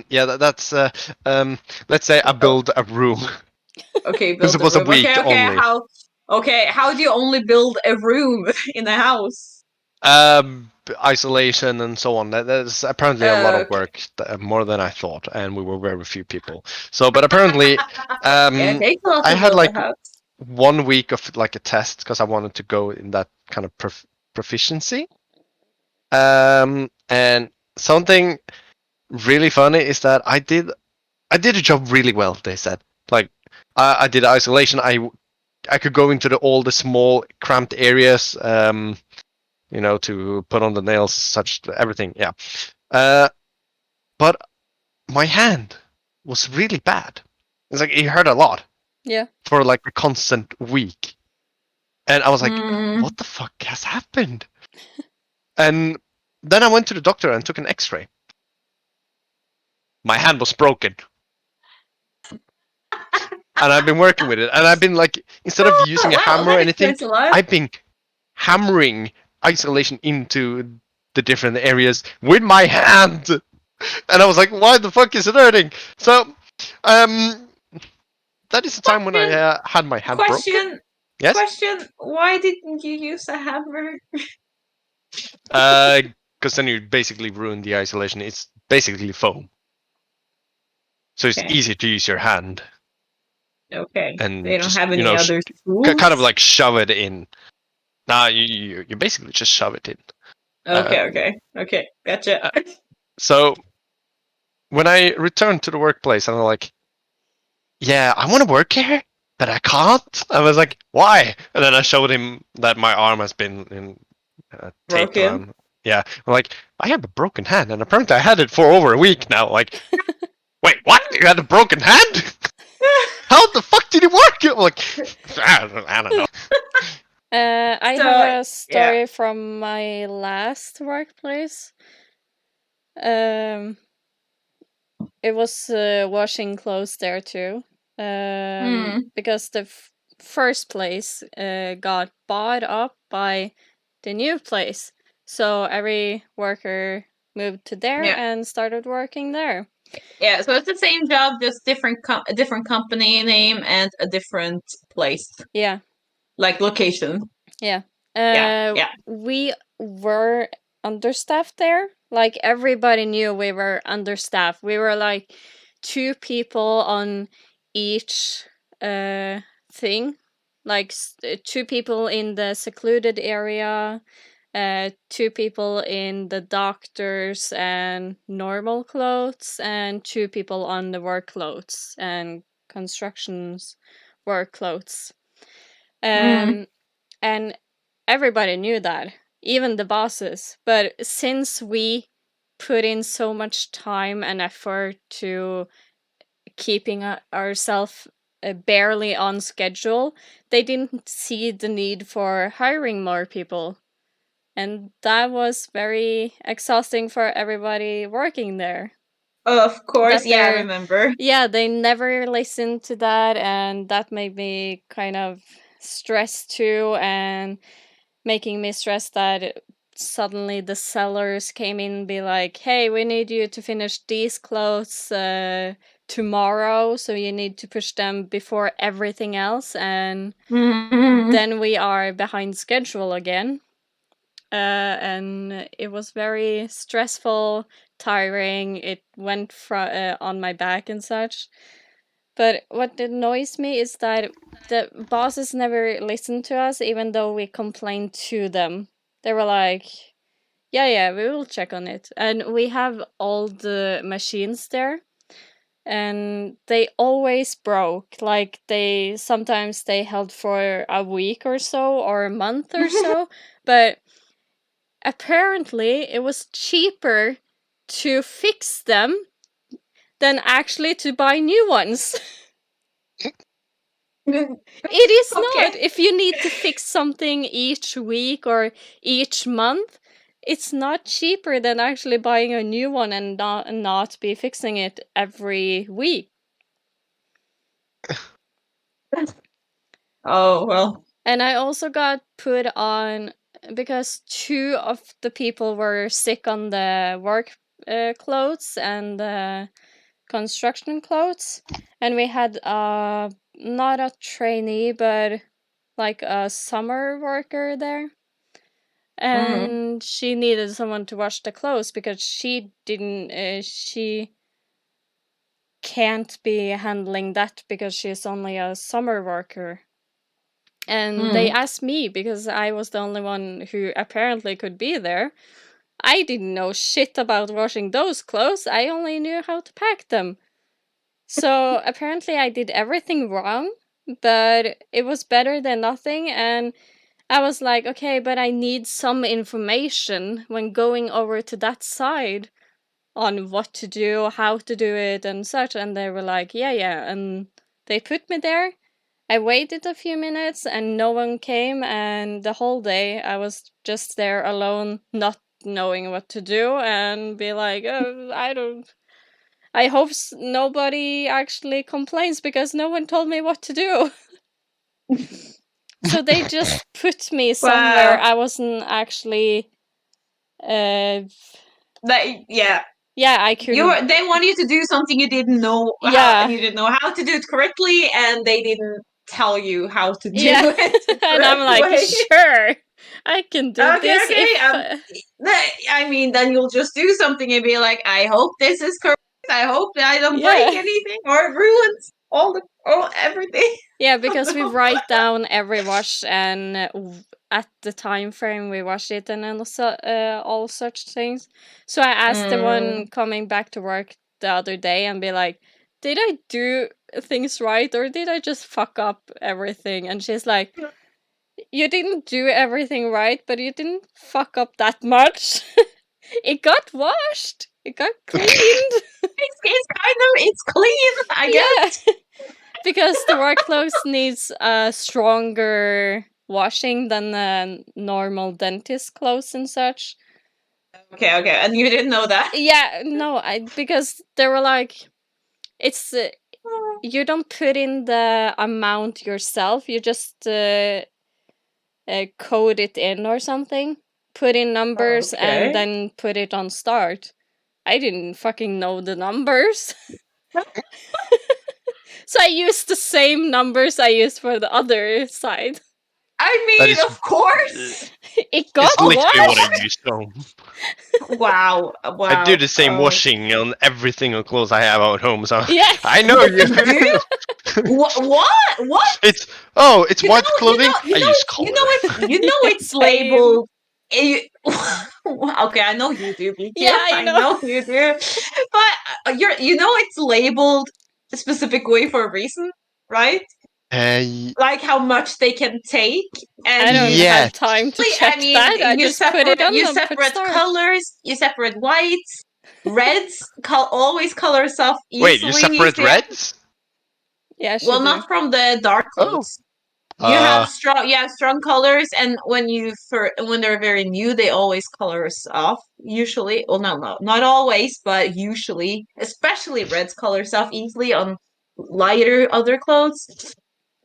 Yeah, that's let's say I Oh, build a room okay, because build it a was a room. week Okay, okay. only. How do you only build a room in a house? Isolation and so on. There's apparently a lot of Okay. work, more than I thought, and we were very few people. So, but apparently, Yeah, it takes a lot I to had build a like house. 1 week of like a test because I wanted to go in that kind of proficiency. And something really funny is that I did a job really well. They said like I did isolation. I could go into all the small cramped areas. To put on the nails, such everything. Yeah. Uh, but my hand was really bad. It's like it hurt a lot Yeah, for like a constant week, and I was like, Mm. "What the fuck has happened?" And then I went to the doctor and took an X-ray. My hand was broken, and I've been working with it, and I've been like, instead of using a Well, hammer or that anything, explains a lot. I've been hammering isolation into the different areas with my hand. And I was like, why the fuck is it hurting? So, that is the time when Question, I had my hand broken. Yes? question. Why didn't you use a hammer? Because then you basically ruin the isolation. It's basically foam. So it's Okay. easy to use your hand Okay. They and don't just, have any other kind of tools? like shove it in. Nah, you basically just shove it in. Okay. Gotcha. Uh, so when I returned to the workplace, I'm like, yeah, I want to work here, but I can't. I was like, why? And then I showed him that my arm has been taped Broken. around. Yeah, I'm like, I have a broken hand, and apparently I had it for over a week now. Like, wait, what? You had a broken hand? How the fuck did it work? I'm like, I don't know. I So, have a yeah. story from my last workplace. Um, it was washing clothes there too. Because the first place got bought up by the new place, so every worker moved to there Yeah. and started working there. Yeah, so it's the same job, just a different company name and a different place, Yeah, like location. yeah. Yeah. We were understaffed there. Like everybody knew we were understaffed. We were like two people on each thing. Like two people in the secluded area, two people in the doctors and normal clothes, and two people on the work clothes and constructions work clothes. Mm. And everybody knew that, even the bosses. But since we put in so much time and effort to keeping ourselves barely on schedule, they didn't see the need for hiring more people. And that was very exhausting for everybody working there. Of course, That yeah, I they're, remember. yeah, they never listened to that, and that made me kind of stressed too, and making me stressed that suddenly the sellers came in and be like, hey, we need you to finish these clothes tomorrow, so you need to push them before everything else, and Mm. then we are behind schedule again. And it was very stressful, tiring. It went on my back and such. But what annoys me is that the bosses never listened to us, even though we complained to them. They were like, yeah, we will check on it. And we have all the machines there, and they always broke. Like sometimes they held for a week or so, or a month or so. But apparently it was cheaper to fix them than actually to buy new ones. It is not. Okay. If you need to fix something each week or each month, it's not cheaper than actually buying a new one and not be fixing it every week. Oh, well. And I also got put on because two of the people were sick on the work clothes and the construction clothes, and we had not a trainee but like a summer worker there, Mm. and she needed someone to wash the clothes because she didn't she can't be handling that because she's only a summer worker. And they Mm. asked me because I was the only one who apparently could be there. I didn't know shit about washing those clothes. I only knew how to pack them. So apparently I did everything wrong, but it was better than nothing. And I was like, okay, but I need some information when going over to that side on what to do, how to do it, and such. And they were like, yeah. And they put me there. I waited a few minutes and no one came. And the whole day I was just there alone, not knowing what to do, and be like, I don't. I hope nobody actually complains because no one told me what to do. So they just put me somewhere Wow. I wasn't actually. Yeah, I couldn't. They want you to do something you didn't know Yeah. you didn't know how to do it correctly, and they didn't tell you how to do Yeah. it the And I'm correct like, way. sure, I can do Okay, this okay. if. I mean, then you'll just do something and be like, I hope this is correct. I hope that I don't break Yeah. anything or it ruins everything. Yeah, because we write down every wash and at the time frame we wash it and then also, all such things. So I asked the one coming back to work the other day and be like, did I do things right or did I just fuck up everything? And she's like, you didn't do everything right, but you didn't fuck up that much. It got washed. It got cleaned. It's clean, I guess. Yeah. Because the work clothes needs stronger washing than the normal dentist clothes and such. Okay, and you didn't know that. Yeah, no, because they were like, it's you don't put in the amount yourself. You just code it in or something. Put in numbers and then put it on start. I didn't fucking know the numbers. So I used the same numbers I used for the other side. I mean, of course. It got It's literally what I washed. use. So Wow. I do the same washing on everything on clothes I have at home. So Yeah. I know you. Do you? What? It's white clothing. I use color. It's labeled. Okay, I know you do, BQ. Yeah, I know. You do, but it's labeled a specific way for a reason, right? Like how much they can take, and I don't yeah. have time to check that. I just put it on and put start. Colors. You separate whites, reds. Always colors off easily. Wait, you separate reds? Yeah, well, not from the dark clothes. You have strong colors, and when they're very new, they always color us off. Usually, well, no, not always, but usually, especially reds colors off easily on lighter other clothes,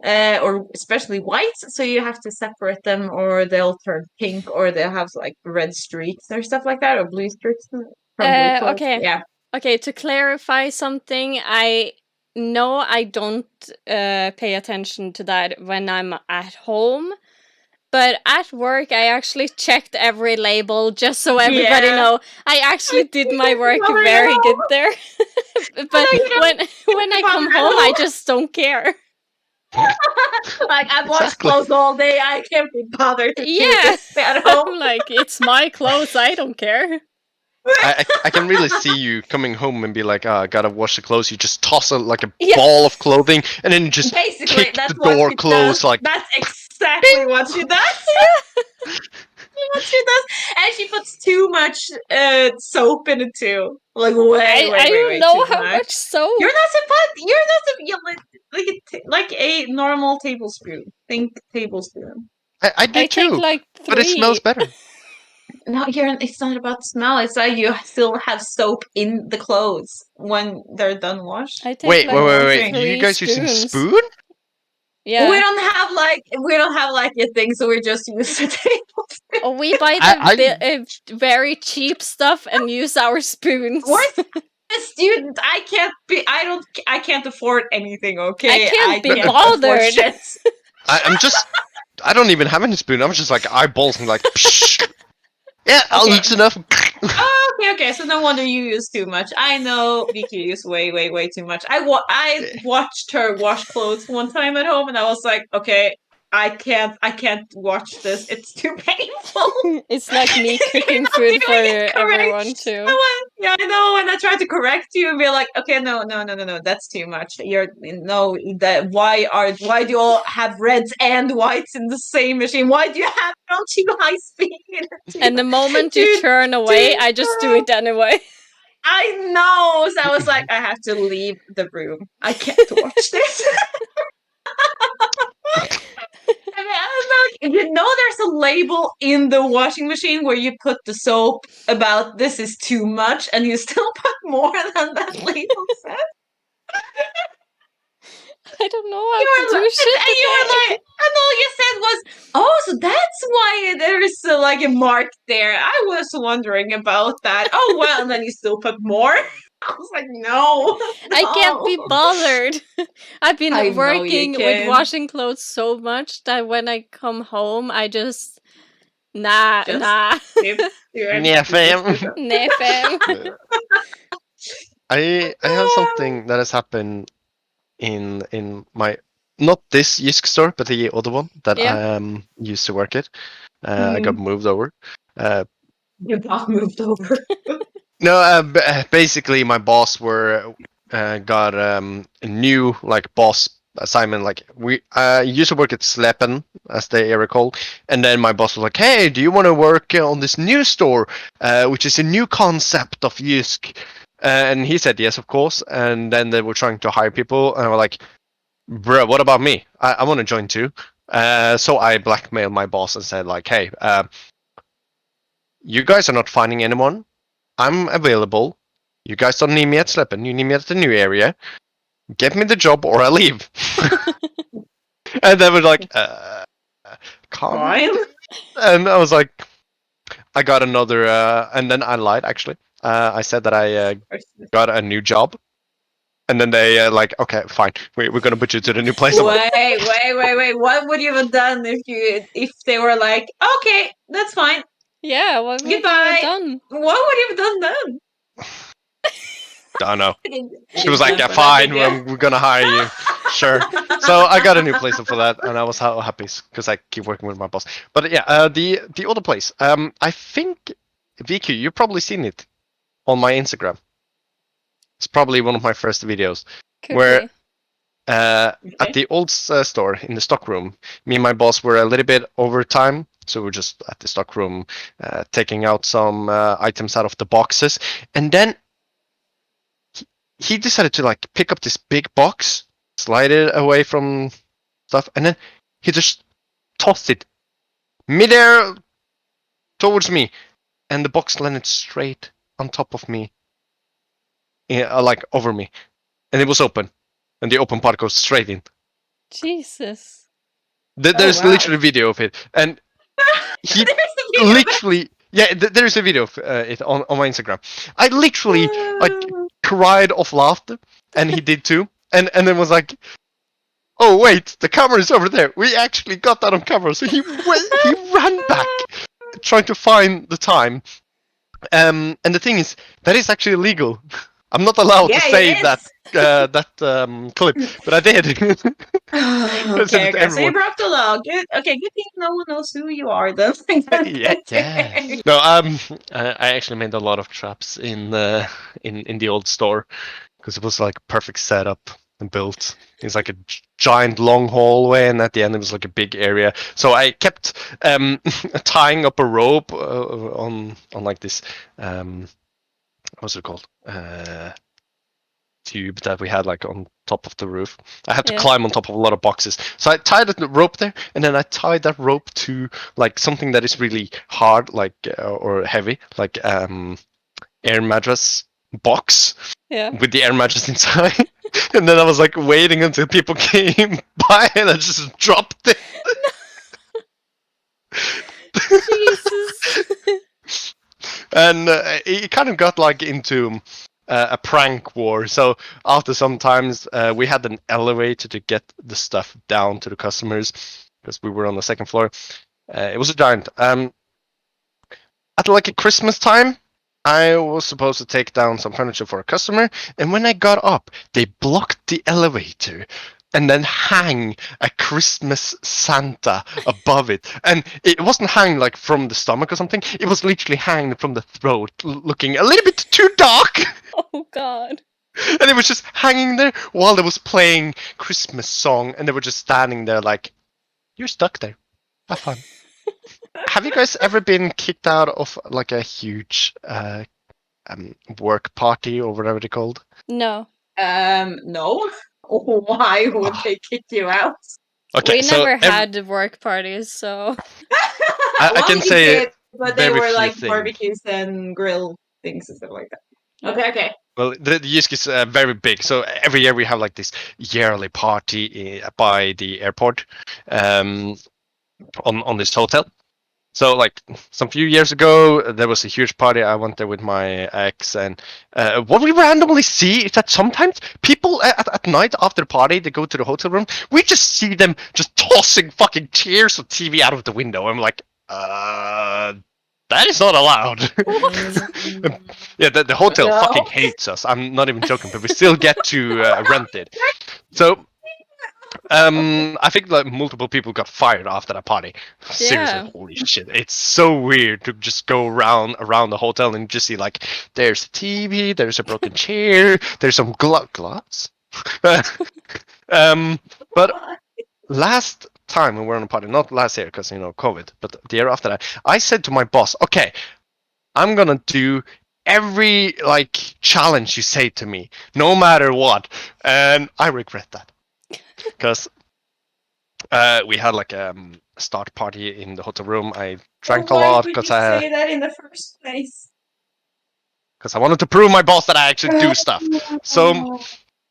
or especially whites. So you have to separate them, or they'll turn pink, or they'll have like red streaks or stuff like that, or blue streaks from blue clothes. Okay. Yeah. Okay, to clarify something, I know I don't pay attention to that when I'm at home. But at work, I actually checked every label just so everybody know. I actually did my work very good there. But when I come home, I just don't care. Like, I've washed clothes all day. I can't be bothered to do this at home. I'm like, it's my clothes. I don't care. I can really see you coming home and be like, I gotta wash the clothes. You just toss a ball of clothing and then you just kick the door closed. Like, that's exactly what she does. What she does, and she puts too much soap in it too. Like I don't know how much soap. You're not like a normal tablespoon. Think tablespoon. I do too. Take like 3. But it smells better. No, it's not about smell. It's like you still have soap in the clothes when they're done washed. Wait. You guys using spoon? Yeah. We don't have like a thing, so we just use the tablespoon. Oh, we buy the very cheap stuff and use our spoons. What? A student, I can't afford anything, okay? I can't be bothered. I don't even have any spoon. I'm just like eyeballs and like, psh. Yeah, I'll use enough. Okay. So no wonder you use too much. I know Vicky used way too much. I watched her wash clothes one time at home, and I was like, okay, I can't watch this. It's too painful. It's like me cooking food for everyone too. Yeah, I know. And I tried to correct you and be like, okay, no, that's too much. Why do you all have reds and whites in the same machine? Why do you have it on too high speed? And the moment you turn away, I just do it anyway. I know. So I was like, I have to leave the room. I can't watch this. There's a label in the washing machine where you put the soap about this is too much, and you still put more than that label says. I don't know how to do shit. all you said was, "Oh, so that's why there's like a mark there." I was wondering about that. Oh well, and then you still put more. I was like, no, I can't be no. bothered. I've been I know you working with can. washing clothes so much that when I come home, I just nah. Just skip your Yeah, just fam. skip it. Nah, fam. I have something that has happened in my, not this Jysk store, but the other one that Yeah. I used to work at. I got Mm, moved over. you got moved over. No, basically my boss were got a new like boss assignment. Like we used to work at Slepen as the area called, and then my boss was like, "Hey, do you want to work on this new store, which is a new concept of Jysk?" And he said yes, of course. And then they were trying to hire people, and I was like, "Bro, what about me? I want to join too." So I blackmailed my boss and said like, "Hey, you guys are not finding anyone. I'm available. You guys don't need me at Slepen. You need me at the new area. Get me the job or I leave." And they were like, can't. Fine. And I was like, I got another, and then I lied actually. I said that I got a new job. And then they like, okay, fine, we're gonna put you to the new place. Wait. What would you have done if they were like, okay, that's fine. Yeah, what would you have Goodbye. done? What would you have done then? Don't know. You She was didn't like, plan yeah, for that, fine, did you? we're gonna hire you. Sure. So I got a new place for that, and I was happy because I keep working with my boss. But yeah, the other place, I think VQ, you've probably seen it on my Instagram. It's probably one of my first videos Could where be. at the old store in the stock room, me and my boss were a little bit over time, so we're just at the stock room taking out some items out of the boxes, and then he decided to like pick up this big box, slide it away from stuff, and then he just tossed it midair towards me, and the box landed straight on top of me, like over me, and it was open, and the open part goes straight in. Jesus. Oh There's wow. literally a video of it, and he There's a video of it. literally, yeah, there's a video of it on my Instagram. I literally like cried of laughter, and he did too, and then was like, "Oh wait, the camera is over there. We actually got that on camera." So he ran back, trying to find the time. And the thing is, that is actually illegal. I'm not allowed to Yeah, say it that is. clip, but I did. I sent Okay, it to okay. So you everyone. broke the law. Good. Okay, good thing no one knows who you are then. Yeah, yes. No, I actually made a lot of traps in the old store because it was like perfect setup and built. It's like a giant long hallway, and at the end it was like a big area. So I kept tying up a rope on like this what's it called, tube that we had like on top of the roof. I had to Yeah. climb on top of a lot of boxes. So I tied the rope there, and then I tied that rope to like something that is really hard, like or heavy, like air mattress box Yeah. with the air mattress inside. And then I was like waiting until people came by, and I just dropped it. Jesus. And it kind of got like into a prank war. So after some times, we had an elevator to get the stuff down to the customers because we were on the second floor. It was a giant. At like a Christmas time, I was supposed to take down some furniture for a customer, and when I got up, they blocked the elevator and then hang a Christmas Santa above it. And it wasn't hanging like from the stomach or something, it was literally hanging from the throat, looking a little bit too dark. Oh God. And it was just hanging there while they was playing Christmas song, and they were just standing there like, "You're stuck there. Have fun." Have you guys ever been kicked out of like a huge work party or whatever they're called? No. No. Why would Oh, they kick you out? okay, We so never had work parties, so I Well, can you say did, but they very were few like things. barbecues and grill things and stuff like that. yeah. Okay, okay. Well, the Jysk is very big, so every year we have like this yearly party by the airport on this hotel. So like some few years ago, there was a huge party. I went there with my ex, and what we randomly see is that sometimes people at night after the party, they go to the hotel room. We just see them just tossing fucking chairs of TV out of the window. I'm like, that is not allowed. Yeah, the hotel No. fucking hates us. I'm not even joking, but we still get to rent it. So I think like multiple people got fired after that party. Seriously, Yeah. holy shit! It's so weird to just go around the hotel and just see like there's a TV, there's a broken chair, there's some glass. But last time we were on a party, not last year because COVID, but the year after that, I said to my boss, "Okay, I'm gonna do every like challenge you say to me, no matter what," and I regret that because we had like a start party in the hotel room. I drank a Why lot would because you say that in the first place? I wanted to prove my boss that I actually do stuff. So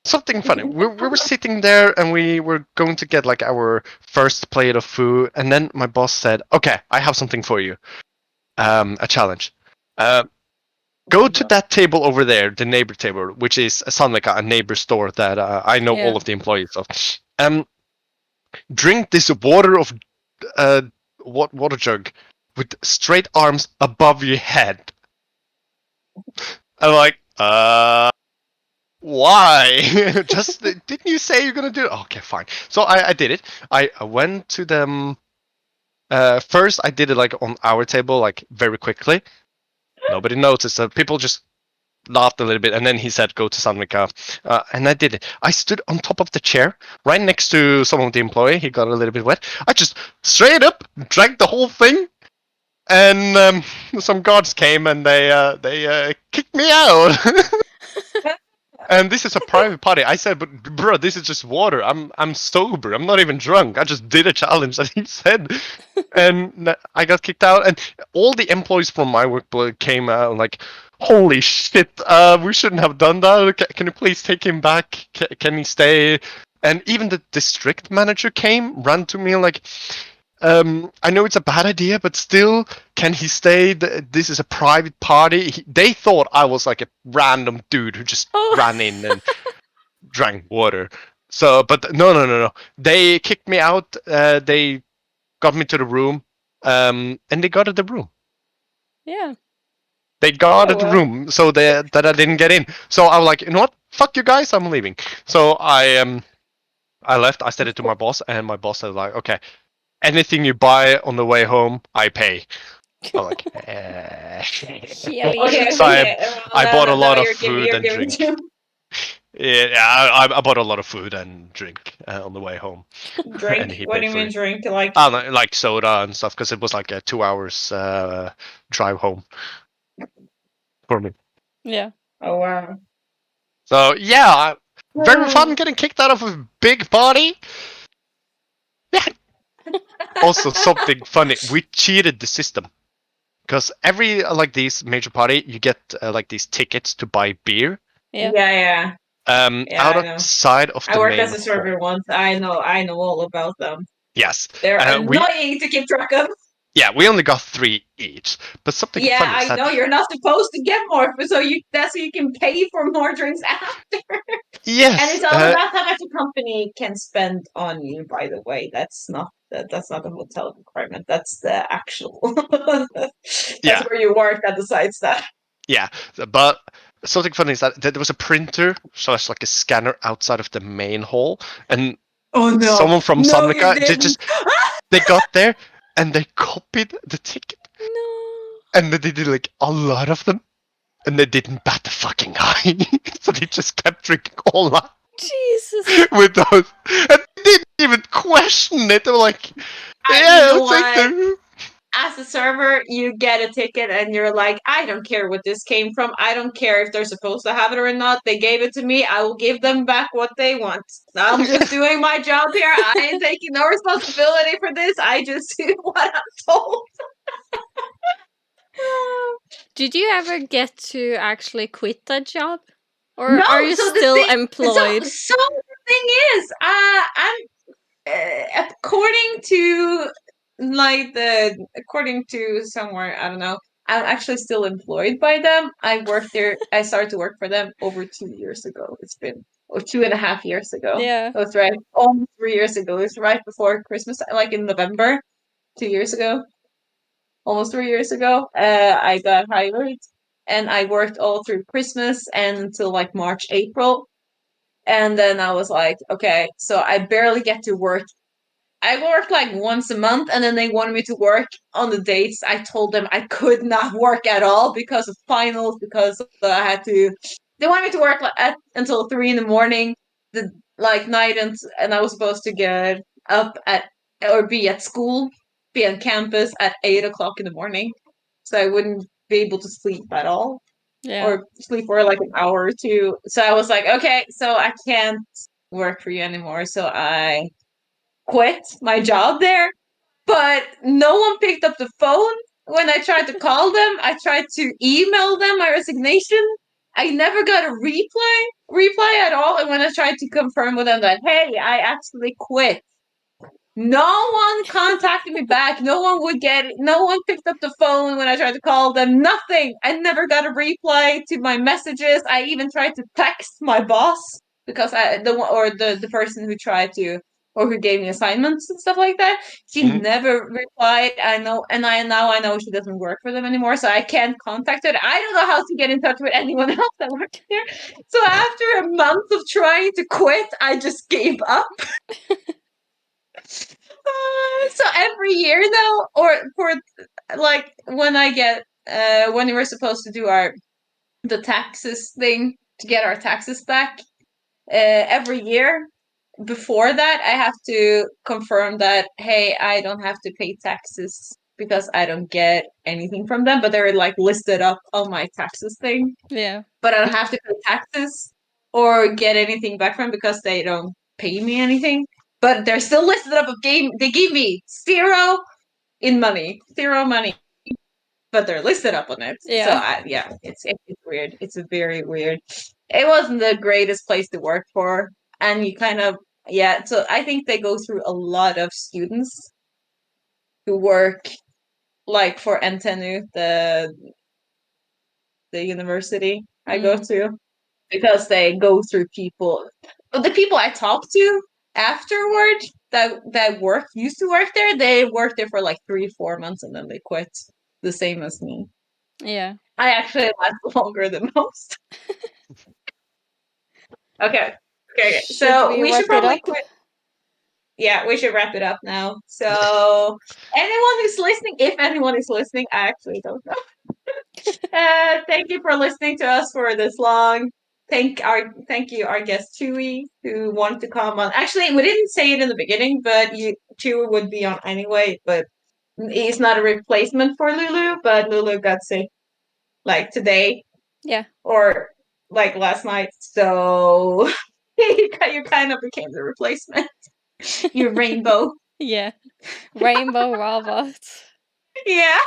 something funny. We were sitting there and we were going to get like our first plate of food, and then my boss said, "Okay, I have something for you. A challenge. Go to that table over there, the neighbor table, which is Sandvika, a neighbor store that I know all Yeah. of the employees of. Drink this water of water jug with straight arms above your head." I'm like, why? Just didn't you say you're gonna do it? Okay, fine. So I did it. I went to them. First, I did it like on our table, like very quickly. Nobody noticed. People just laughed a little bit, and then he said, "Go to Sandvika," and I did it. I stood on top of the chair, right next to some of the employee. He got a little bit wet. I just straight up drank the whole thing, and some guards came and they kicked me out. And this is a private party. I said, "But bro, this is just water. I'm sober. I'm not even drunk. I just did a challenge that he said." And I got kicked out. And all the employees from my work came out and like, "Holy shit! We shouldn't have done that. Can you please take him back? Can he stay?" And even the district manager came, ran to me and like, I know it's a bad idea, but still, can he stay? This is a private party. They thought I was like a random dude who just Oh. ran in and drank water. So, but no. They kicked me out. They got me to the room, and they got at the room. Yeah. They got Oh, at the well. room so that I didn't get in. So I was like, you know what? Fuck you guys, I'm leaving. So I left. I said it to my boss, and my boss said like, okay, anything you buy on the way home, I pay. I'm like, Hell Okay, yeah. so okay. I Well, bought a now lot of you're giving food and to drink. him Yeah, I bought a lot of food and drink on the way home, and drink. he What paid do you for mean it. drink? Like, I don't know, like soda and stuff, because it was like a 2 hours drive home for me. Yeah. oh wow. So yeah, very fun getting kicked out of a big party. Yeah. Also, something funny. We cheated the system because every like these major party, you get like these tickets to buy beer. Yeah. Yeah. Yeah, I know. Outside of I the worked main as a hall. server once. I know all about them. Yes, They're we annoying to keep track of. yeah we only got 3 each. But something Yeah, funny is I that know you're not supposed to get more, so that's so you can pay for more drinks after. And yes, it's all about how much a company can spend on you. By the way, that's not a hotel requirement. That's the actual. That's yeah, where you work that decides that. yeah. But something funny is that there was a printer slash like a scanner outside of the main hall, and Oh no! someone from No, you Sandvika didn't. they got there and they copied the ticket, No. and they did like a lot of them, and they didn't bat the fucking eye. So they just kept drinking all night Jesus. with those, and they didn't even question it. They were like, You "Yeah, know I'll take what? them." As a server, you get a ticket and you're like, I don't care what this came from. I don't care if they're supposed to have it or not. They gave it to me. I will give them back what they want. I'm just doing my job here. I ain't taking no responsibility for this. I just do what I'm told. Did you ever get to actually quit that job? Or No, are you so the still thing, employed? so the thing is, I'm according to according to somewhere, I don't know. I'm actually still employed by them. I worked there. I started to work for them over 2 years ago. It's been or 2.5 years ago. Yeah. That's right. Almost 3 years ago. It's right before Christmas, like in November, 2 years ago. Almost 3 years ago. I got hired, and I worked all through Christmas and until like March, April. And then I was like, okay, so I barely get to work. I work like once a month, and then they wanted me to work on the dates. I told them I could not work at all because of finals, because I had to. They wanted me to work until 3 in the morning, the like night, and I was supposed to get up at or be at school, be on campus at 8 o'clock in the morning, so I wouldn't be able to sleep at all Yeah. or sleep for like an hour or two. So I was like, okay, so I can't work for you anymore. So I quit my job there. But no one picked up the phone when I tried to call them. I tried to email them my resignation. I never got a reply at all. And when I tried to confirm with them that, hey, I actually quit, no one contacted me back. No one would get it. No one picked up the phone when I tried to call them. Nothing. I never got a reply to my messages. I even tried to text my boss because the person who tried to or who gave me assignments and stuff like that. She Mhm. never replied. I know, and I know she doesn't work for them anymore, so I can't contact her. I don't know how to get in touch with anyone else that works there. So after a month of trying to quit, I just gave up. So every year though, or for like when I get when we were supposed to do our the taxes thing to get our taxes back, every year before that I have to confirm that hey, I don't have to pay taxes because I don't get anything from them, but they're like listed up on my taxes thing. Yeah. But I don't have to pay taxes or get anything back from because they don't pay me anything. But they're still listed up of game. They give me zero money, but they're listed up on it. So Yeah. yeah, it's weird. It's very weird. It wasn't the greatest place to work for, and you kind of yeah. So I think they go through a lot of students who work like for NTNU, the university I go Mm. to, because they go through people. The people I talk to afterward that work used to work there, they worked there for like 3 4 months and then they quit. The same as me. Yeah. I actually last longer than most. Okay. Okay. Should So we we should wrap it probably up? quit. Yeah, we should wrap it up now. So anyone who's listening, if anyone is listening, I actually don't know. Thank you for listening to us for this long. Thank you, our guest Chewy, who wanted to come on. Actually, we didn't say it in the beginning, but Chewy would be on anyway. But he's not a replacement for Lulu. But Lulu got sick like today Yeah. or like last night, so you kind of became the replacement. Your rainbow, Yeah. Rainbow robot. yeah.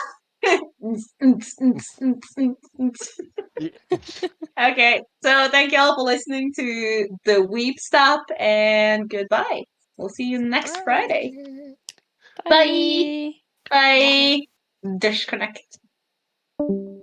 Okay, so thank you all for listening to the WeebStop, and goodbye. We'll see you next Friday. Bye. Bye. Bye. Bye. Disconnect.